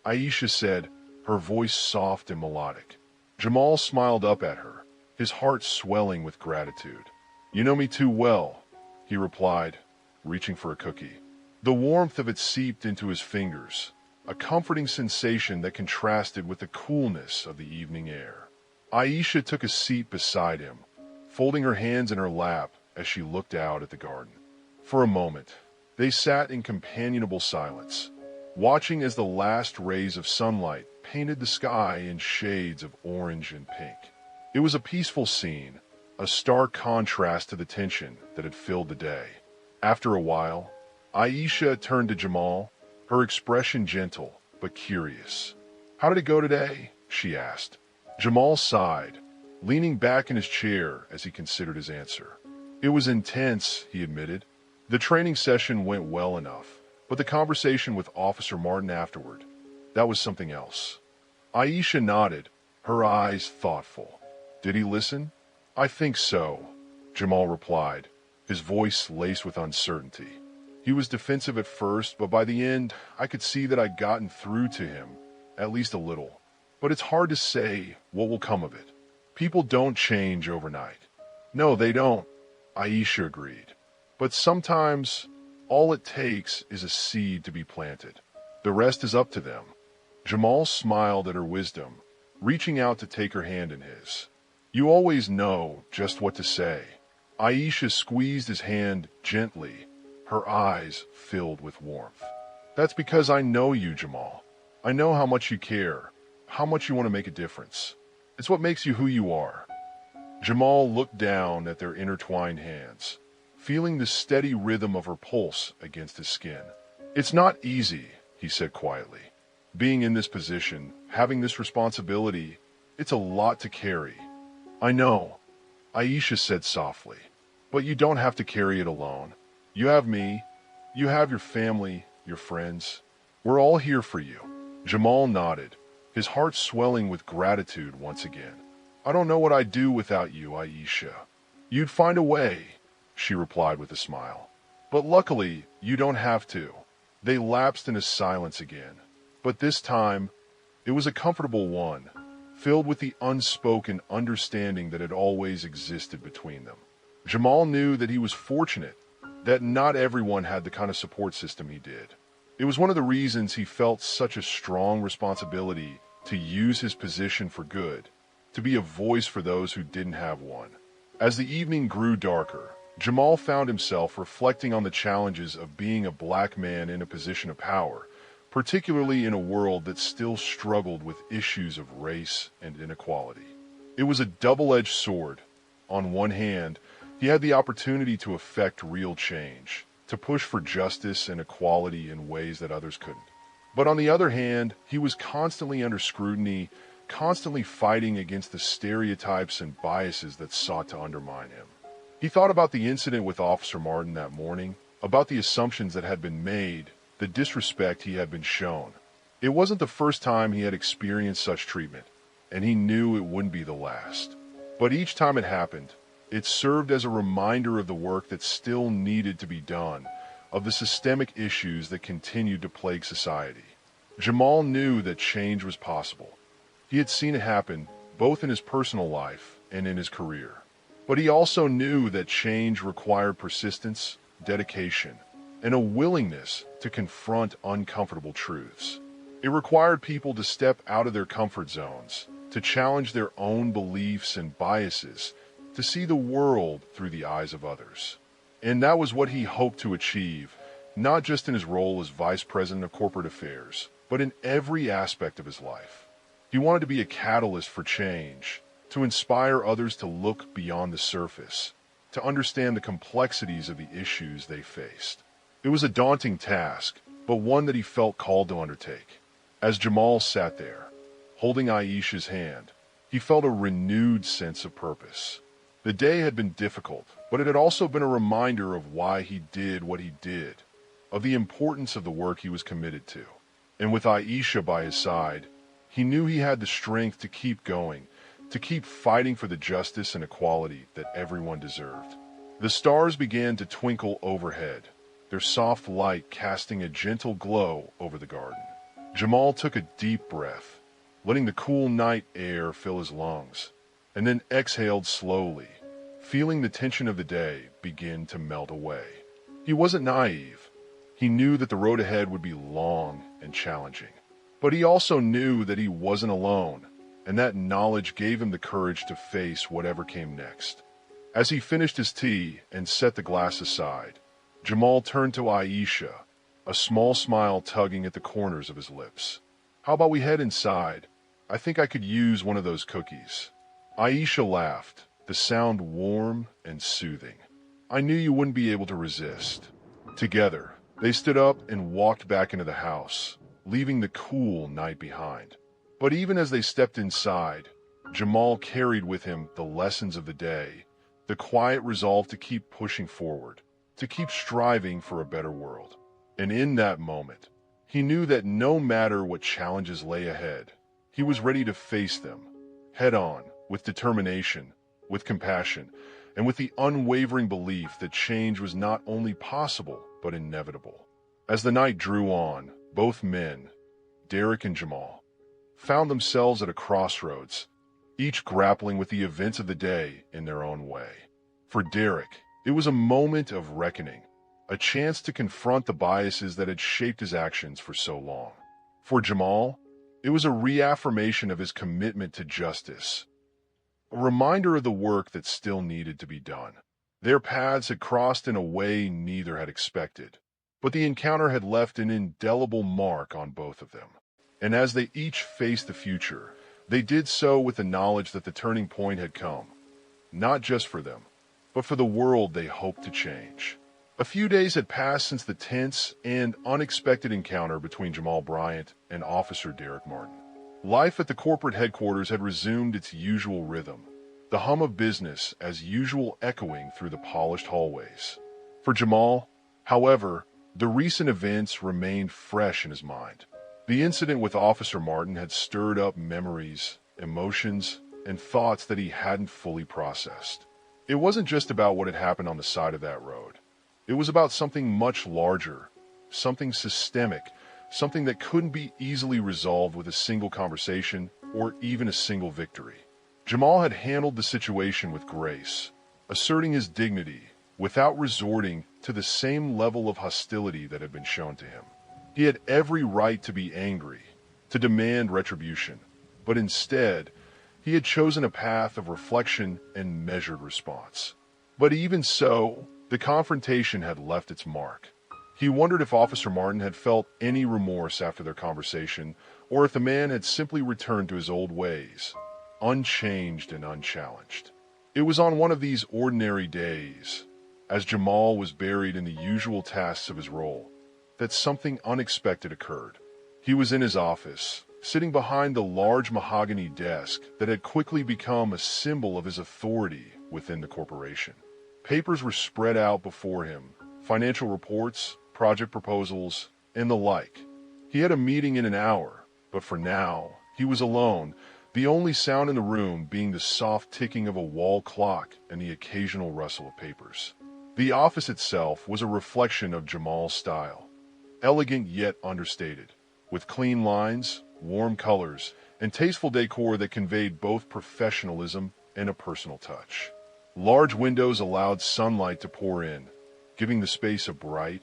Aisha said, her voice soft and melodic. Jamal smiled up at her, his heart swelling with gratitude. "You know me too well," he replied, reaching for a cookie. The warmth of it seeped into his fingers, a comforting sensation that contrasted with the coolness of the evening air. Aisha took a seat beside him, folding her hands in her lap as she looked out at the garden. For a moment, they sat in companionable silence, watching as the last rays of sunlight painted the sky in shades of orange and pink. It was a peaceful scene, a stark contrast to the tension that had filled the day. After a while, Aisha turned to Jamal, her expression gentle but curious. "How did it go today?" she asked. Jamal sighed, leaning back in his chair as he considered his answer. "It was intense," he admitted. "The training session went well enough, but the conversation with Officer Martin afterward, that was something else." Aisha nodded, her eyes thoughtful. "Did he listen?" "I think so," Jamal replied, his voice laced with uncertainty. "He was defensive at first, but by the end, I could see that I'd gotten through to him, at least a little. But it's hard to say what will come of it. People don't change overnight." "No, they don't," Aisha agreed. "But sometimes, all it takes is a seed to be planted. The rest is up to them." Jamal smiled at her wisdom, reaching out to take her hand in his. "You always know just what to say." Aisha squeezed his hand gently, her eyes filled with warmth. "That's because I know you, Jamal. I know how much you care, how much you want to make a difference. It's what makes you who you are." Jamal looked down at their intertwined hands, feeling the steady rhythm of her pulse against his skin. "It's not easy," he said quietly. "Being in this position, having this responsibility, it's a lot to carry." "I know," Aisha said softly, "but you don't have to carry it alone. You have me, you have your family, your friends. We're all here for you." Jamal nodded, his heart swelling with gratitude once again. "I don't know what I'd do without you, Aisha." "You'd find a way," she replied with a smile. "But luckily, you don't have to." They lapsed into silence again, but this time, it was a comfortable one, filled with the unspoken understanding that had always existed between them. Jamal knew that he was fortunate, that not everyone had the kind of support system he did. It was one of the reasons he felt such a strong responsibility to use his position for good, to be a voice for those who didn't have one. As the evening grew darker, Jamal found himself reflecting on the challenges of being a black man in a position of power, particularly in a world that still struggled with issues of race and inequality. It was a double-edged sword. On one hand, he had the opportunity to effect real change, to push for justice and equality in ways that others couldn't. But on the other hand, he was constantly under scrutiny, constantly fighting against the stereotypes and biases that sought to undermine him. He thought about the incident with Officer Martin that morning, about the assumptions that had been made, the disrespect he had been shown. It wasn't the first time he had experienced such treatment, and he knew it wouldn't be the last. But each time it happened, it served as a reminder of the work that still needed to be done, of the systemic issues that continued to plague society. Jamal knew that change was possible. He had seen it happen both in his personal life and in his career. But he also knew that change required persistence, dedication, and a willingness to confront uncomfortable truths. It required people to step out of their comfort zones, to challenge their own beliefs and biases, to see the world through the eyes of others. And that was what he hoped to achieve, not just in his role as Vice President of Corporate Affairs, but in every aspect of his life. He wanted to be a catalyst for change, to inspire others to look beyond the surface, to understand the complexities of the issues they faced. It was a daunting task, but one that he felt called to undertake. As Jamal sat there, holding Aisha's hand, he felt a renewed sense of purpose. The day had been difficult, but it had also been a reminder of why he did what he did, of the importance of the work he was committed to. And with Aisha by his side, he knew he had the strength to keep going, to keep fighting for the justice and equality that everyone deserved. The stars began to twinkle overhead, their soft light casting a gentle glow over the garden. Jamal took a deep breath, letting the cool night air fill his lungs, and then exhaled slowly, feeling the tension of the day begin to melt away. He wasn't naive. He knew that the road ahead would be long and challenging. But he also knew that he wasn't alone, and that knowledge gave him the courage to face whatever came next. As he finished his tea and set the glass aside, Jamal turned to Aisha, a small smile tugging at the corners of his lips. "How about we head inside? I think I could use one of those cookies." Aisha laughed, the sound warm and soothing. "I knew you wouldn't be able to resist." Together, they stood up and walked back into the house, leaving the cool night behind. But even as they stepped inside, Jamal carried with him the lessons of the day, the quiet resolve to keep pushing forward, to keep striving for a better world. And in that moment, he knew that no matter what challenges lay ahead, he was ready to face them, head on, with determination, with compassion, and with the unwavering belief that change was not only possible, but inevitable. As the night drew on, both men, Derek and Jamal, found themselves at a crossroads, each grappling with the events of the day in their own way. For Derek, it was a moment of reckoning, a chance to confront the biases that had shaped his actions for so long. For Jamal, it was a reaffirmation of his commitment to justice, a reminder of the work that still needed to be done. Their paths had crossed in a way neither had expected, but the encounter had left an indelible mark on both of them. And as they each faced the future, they did so with the knowledge that the turning point had come, not just for them, but for the world they hoped to change. A few days had passed since the tense and unexpected encounter between Jamal Bryant and Officer Derek Martin. Life at the corporate headquarters had resumed its usual rhythm, the hum of business as usual echoing through the polished hallways. For Jamal, however, the recent events remained fresh in his mind. The incident with Officer Martin had stirred up memories, emotions, and thoughts that he hadn't fully processed. It wasn't just about what had happened on the side of that road. It was about something much larger, something systemic, something that couldn't be easily resolved with a single conversation or even a single victory. Jamal had handled the situation with grace, asserting his dignity without resorting to the same level of hostility that had been shown to him. He had every right to be angry, to demand retribution, but instead, He had chosen a path of reflection and measured response. But even so, the confrontation had left its mark. He wondered if Officer Martin had felt any remorse after their conversation, or if the man had simply returned to his old ways, unchanged and unchallenged. It was on one of these ordinary days, as Jamal was buried in the usual tasks of his role, that something unexpected occurred. He was in his office, sitting behind the large mahogany desk that had quickly become a symbol of his authority within the corporation. Papers were spread out before him, financial reports, project proposals, and the like. He had a meeting in an hour, but for now, he was alone, the only sound in the room being the soft ticking of a wall clock and the occasional rustle of papers. The office itself was a reflection of Jamal's style, elegant yet understated, with clean lines, warm colors, and tasteful decor that conveyed both professionalism and a personal touch. Large windows allowed sunlight to pour in, giving the space a bright,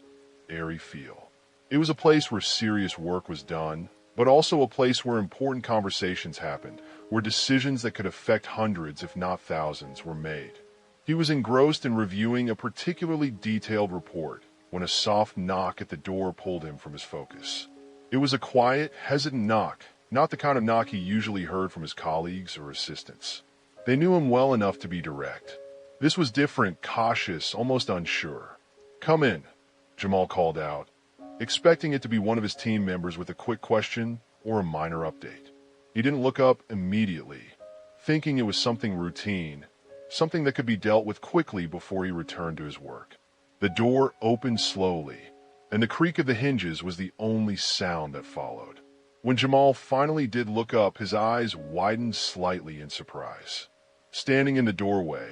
airy feel. It was a place where serious work was done, but also a place where important conversations happened, where decisions that could affect hundreds, if not thousands, were made. He was engrossed in reviewing a particularly detailed report when a soft knock at the door pulled him from his focus. It was a quiet, hesitant knock, not the kind of knock he usually heard from his colleagues or assistants. They knew him well enough to be direct. This was different, cautious, almost unsure. "Come in," Jamal called out, expecting it to be one of his team members with a quick question or a minor update. He didn't look up immediately, thinking it was something routine, something that could be dealt with quickly before he returned to his work. The door opened slowly, and the creak of the hinges was the only sound that followed. When Jamal finally did look up, his eyes widened slightly in surprise. Standing in the doorway,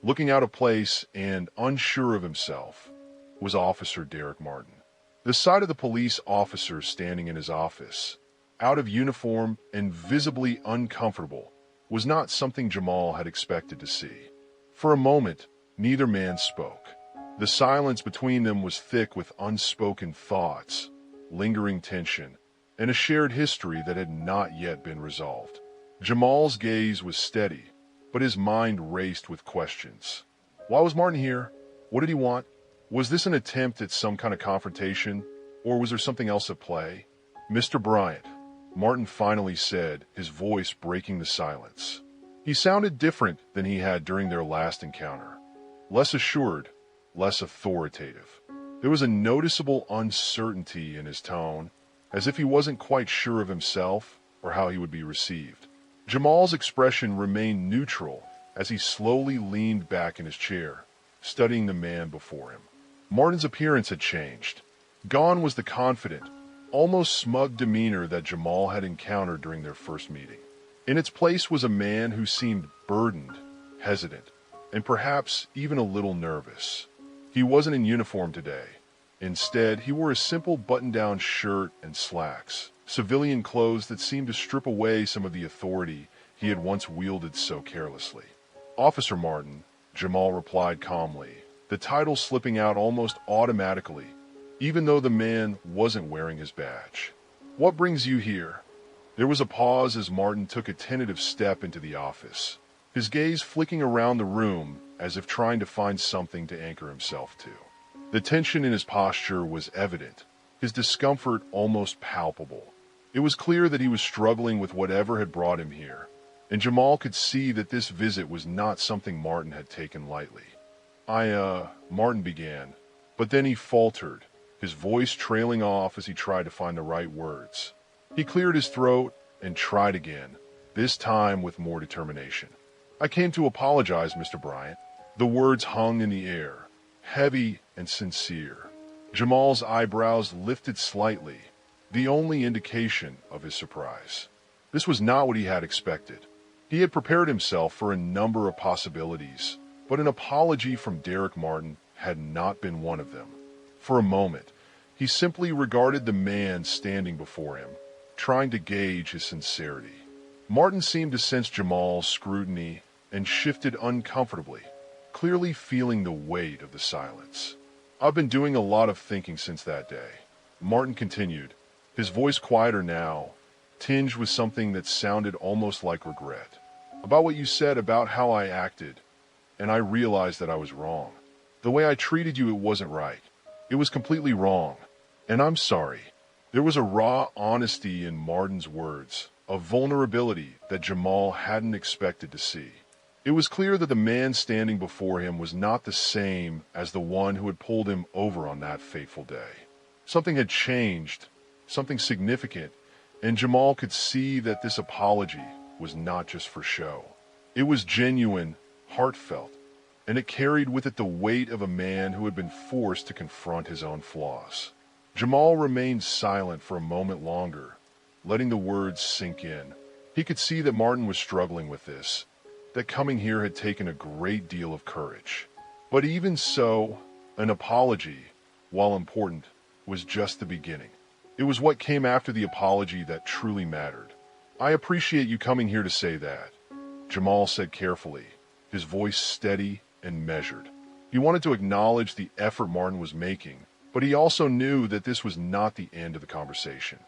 looking out of place and unsure of himself, was Officer Derek Martin. The sight of the police officer standing in his office, out of uniform and visibly uncomfortable, was not something Jamal had expected to see. For a moment, neither man spoke. The silence between them was thick with unspoken thoughts, lingering tension, and a shared history that had not yet been resolved. Jamal's gaze was steady, but his mind raced with questions. Why was Martin here? What did he want? Was this an attempt at some kind of confrontation, or was there something else at play? "Mr. Bryant," Martin finally said, his voice breaking the silence. He sounded different than he had during their last encounter. Less assured, less authoritative. There was a noticeable uncertainty in his tone, as if he wasn't quite sure of himself or how he would be received. Jamal's expression remained neutral as he slowly leaned back in his chair, studying the man before him. Martin's appearance had changed. Gone was the confident, almost smug demeanor that Jamal had encountered during their first meeting. In its place was a man who seemed burdened, hesitant, and perhaps even a little nervous. He wasn't in uniform today. Instead, he wore a simple button-down shirt and slacks, civilian clothes that seemed to strip away some of the authority he had once wielded so carelessly. "Officer Martin," Jamal replied calmly, the title slipping out almost automatically, even though the man wasn't wearing his badge. "What brings you here?" There was a pause as Martin took a tentative step into the office, his gaze flicking around the room as if trying to find something to anchor himself to. The tension in his posture was evident, his discomfort almost palpable. It was clear that he was struggling with whatever had brought him here, and Jamal could see that this visit was not something Martin had taken lightly. Martin began, but then he faltered, his voice trailing off as he tried to find the right words. He cleared his throat and tried again, this time with more determination. "I came to apologize, Mr. Bryant." The words hung in the air, heavy and sincere. Jamal's eyebrows lifted slightly, the only indication of his surprise. This was not what he had expected. He had prepared himself for a number of possibilities, but an apology from Derek Martin had not been one of them. For a moment, he simply regarded the man standing before him, trying to gauge his sincerity. Martin seemed to sense Jamal's scrutiny and shifted uncomfortably, clearly feeling the weight of the silence. "I've been doing a lot of thinking since that day," Martin continued, his voice quieter now, tinged with something that sounded almost like regret. about what you said about how I acted, and I realized that I was wrong. The way I treated you, it wasn't right. It was completely wrong, and I'm sorry." There was a raw honesty in Martin's words, a vulnerability that Jamal hadn't expected to see. It was clear that the man standing before him was not the same as the one who had pulled him over on that fateful day. Something had changed, something significant, and Jamal could see that this apology was not just for show. It was genuine, heartfelt, and it carried with it the weight of a man who had been forced to confront his own flaws. Jamal remained silent for a moment longer, letting the words sink in. He could see that Martin was struggling with this, that coming here had taken a great deal of courage. But even so, an apology, while important, was just the beginning. It was what came after the apology that truly mattered. "I appreciate you coming here to say that," Jamal said carefully, his voice steady and measured. He wanted to acknowledge the effort Martin was making, but he also knew that this was not the end of the conversation.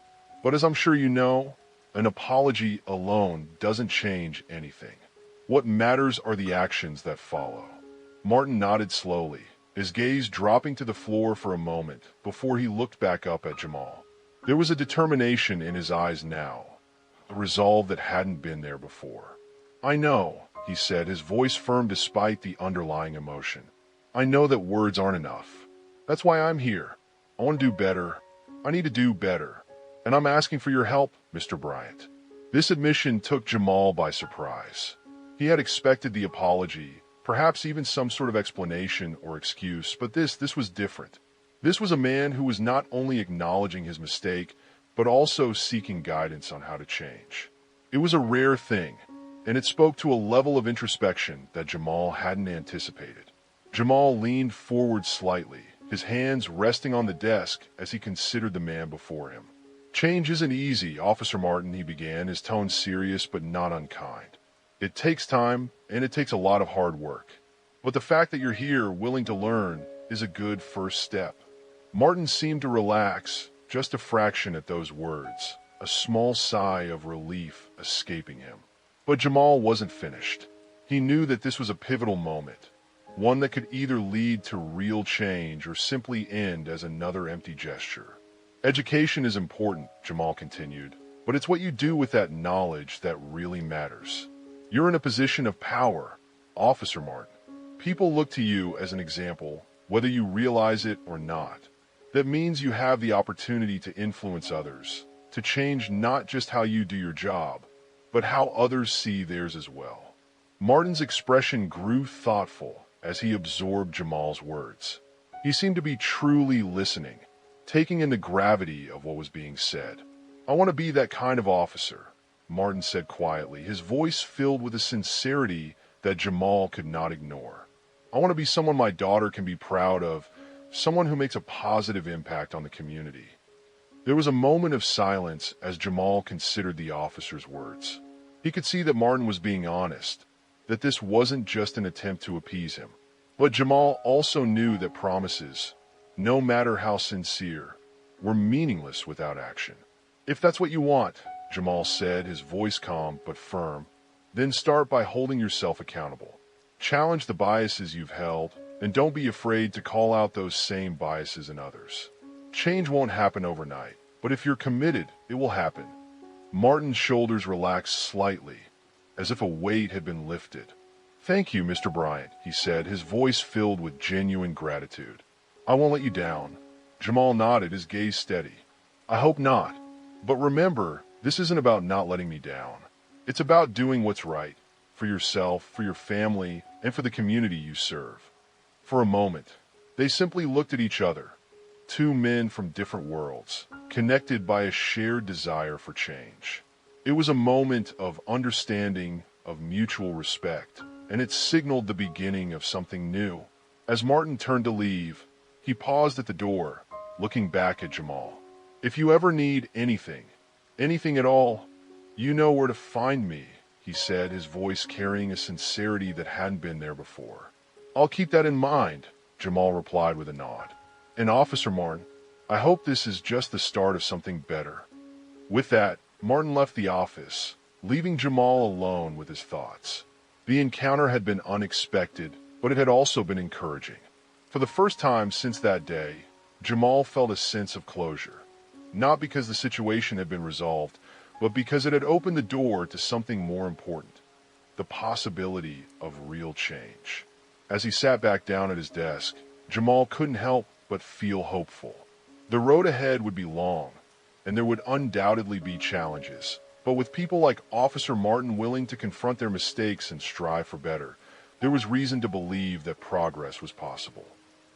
But as I'm sure you know, an apology alone doesn't change anything. What matters are the actions that follow. Martin nodded slowly, his gaze dropping to the floor for a moment before he looked back up at Jamal. There was a determination in his eyes now, a resolve that hadn't been there before. "I know," he said, his voice firm despite the underlying emotion. "I know that words aren't enough. That's why I'm here. I want to do better. I need to do better. And I'm asking for your help, Mr. Bryant." This admission took Jamal by surprise. He had expected the apology, perhaps even some sort of explanation or excuse, but this was different. This was a man who was not only acknowledging his mistake, but also seeking guidance on how to change. It was a rare thing, and it spoke to a level of introspection that Jamal hadn't anticipated. Jamal leaned forward slightly, his hands resting on the desk as he considered the man before him. "Change isn't easy, Officer Martin," he began, his tone serious but not unkind. "It takes time, and it takes a lot of hard work. But the fact that you're here, willing to learn, is a good first step." Martin seemed to relax, just a fraction at those words, a small sigh of relief escaping him. But Jamal wasn't finished. He knew that this was a pivotal moment, one that could either lead to real change or simply end as another empty gesture. "Education is important," Jamal continued, "but it's what you do with that knowledge that really matters. You're in a position of power, Officer Martin. People look to you as an example, whether you realize it or not. That means you have the opportunity to influence others, to change not just how you do your job, but how others see theirs as well." Martin's expression grew thoughtful as he absorbed Jamal's words. He seemed to be truly listening, taking in the gravity of what was being said. "I want to be that kind of officer," Martin said quietly, his voice filled with a sincerity that Jamal could not ignore. "I want to be someone my daughter can be proud of, someone who makes a positive impact on the community." There was a moment of silence as Jamal considered the officer's words. He could see that Martin was being honest, that this wasn't just an attempt to appease him. But Jamal also knew that promises, no matter how sincere, were meaningless without action. "If that's what you want," Jamal said, his voice calm but firm, "then start by holding yourself accountable. Challenge the biases you've held, and don't be afraid to call out those same biases in others. Change won't happen overnight, but if you're committed, it will happen." Martin's shoulders relaxed slightly, as if a weight had been lifted. "Thank you, Mr. Bryant," he said, his voice filled with genuine gratitude. "I won't let you down." Jamal nodded, his gaze steady. "I hope not. But remember, this isn't about not letting me down. It's about doing what's right, for yourself, for your family, and for the community you serve." For a moment, they simply looked at each other, two men from different worlds, connected by a shared desire for change. It was a moment of understanding, of mutual respect, and it signaled the beginning of something new. As Martin turned to leave, he paused at the door, looking back at Jamal. "If you ever need anything at all, you know where to find me," he said, his voice carrying a sincerity that hadn't been there before. "I'll keep that in mind," Jamal replied with a nod. "And Officer Martin, I hope this is just the start of something better." With that, Martin left the office, leaving Jamal alone with his thoughts. The encounter had been unexpected, but it had also been encouraging. For the first time since that day, Jamal felt a sense of closure. Not because the situation had been resolved, but because it had opened the door to something more important, the possibility of real change. As he sat back down at his desk, Jamal couldn't help but feel hopeful. The road ahead would be long, and there would undoubtedly be challenges. But with people like Officer Martin willing to confront their mistakes and strive for better, there was reason to believe that progress was possible.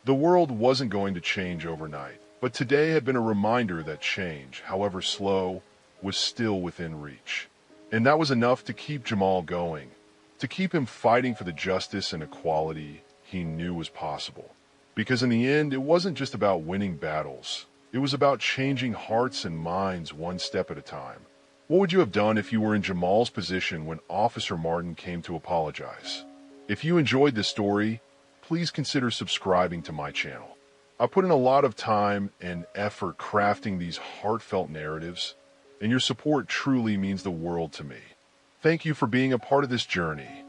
The world wasn't going to change overnight, but today had been a reminder that change, however slow, was still within reach. And that was enough to keep Jamal going, to keep him fighting for the justice and equality he knew was possible. Because in the end, it wasn't just about winning battles. It was about changing hearts and minds one step at a time. What would you have done if you were in Jamal's position when Officer Martin came to apologize? If you enjoyed this story, please consider subscribing to my channel. I put in a lot of time and effort crafting these heartfelt narratives, and your support truly means the world to me. Thank you for being a part of this journey.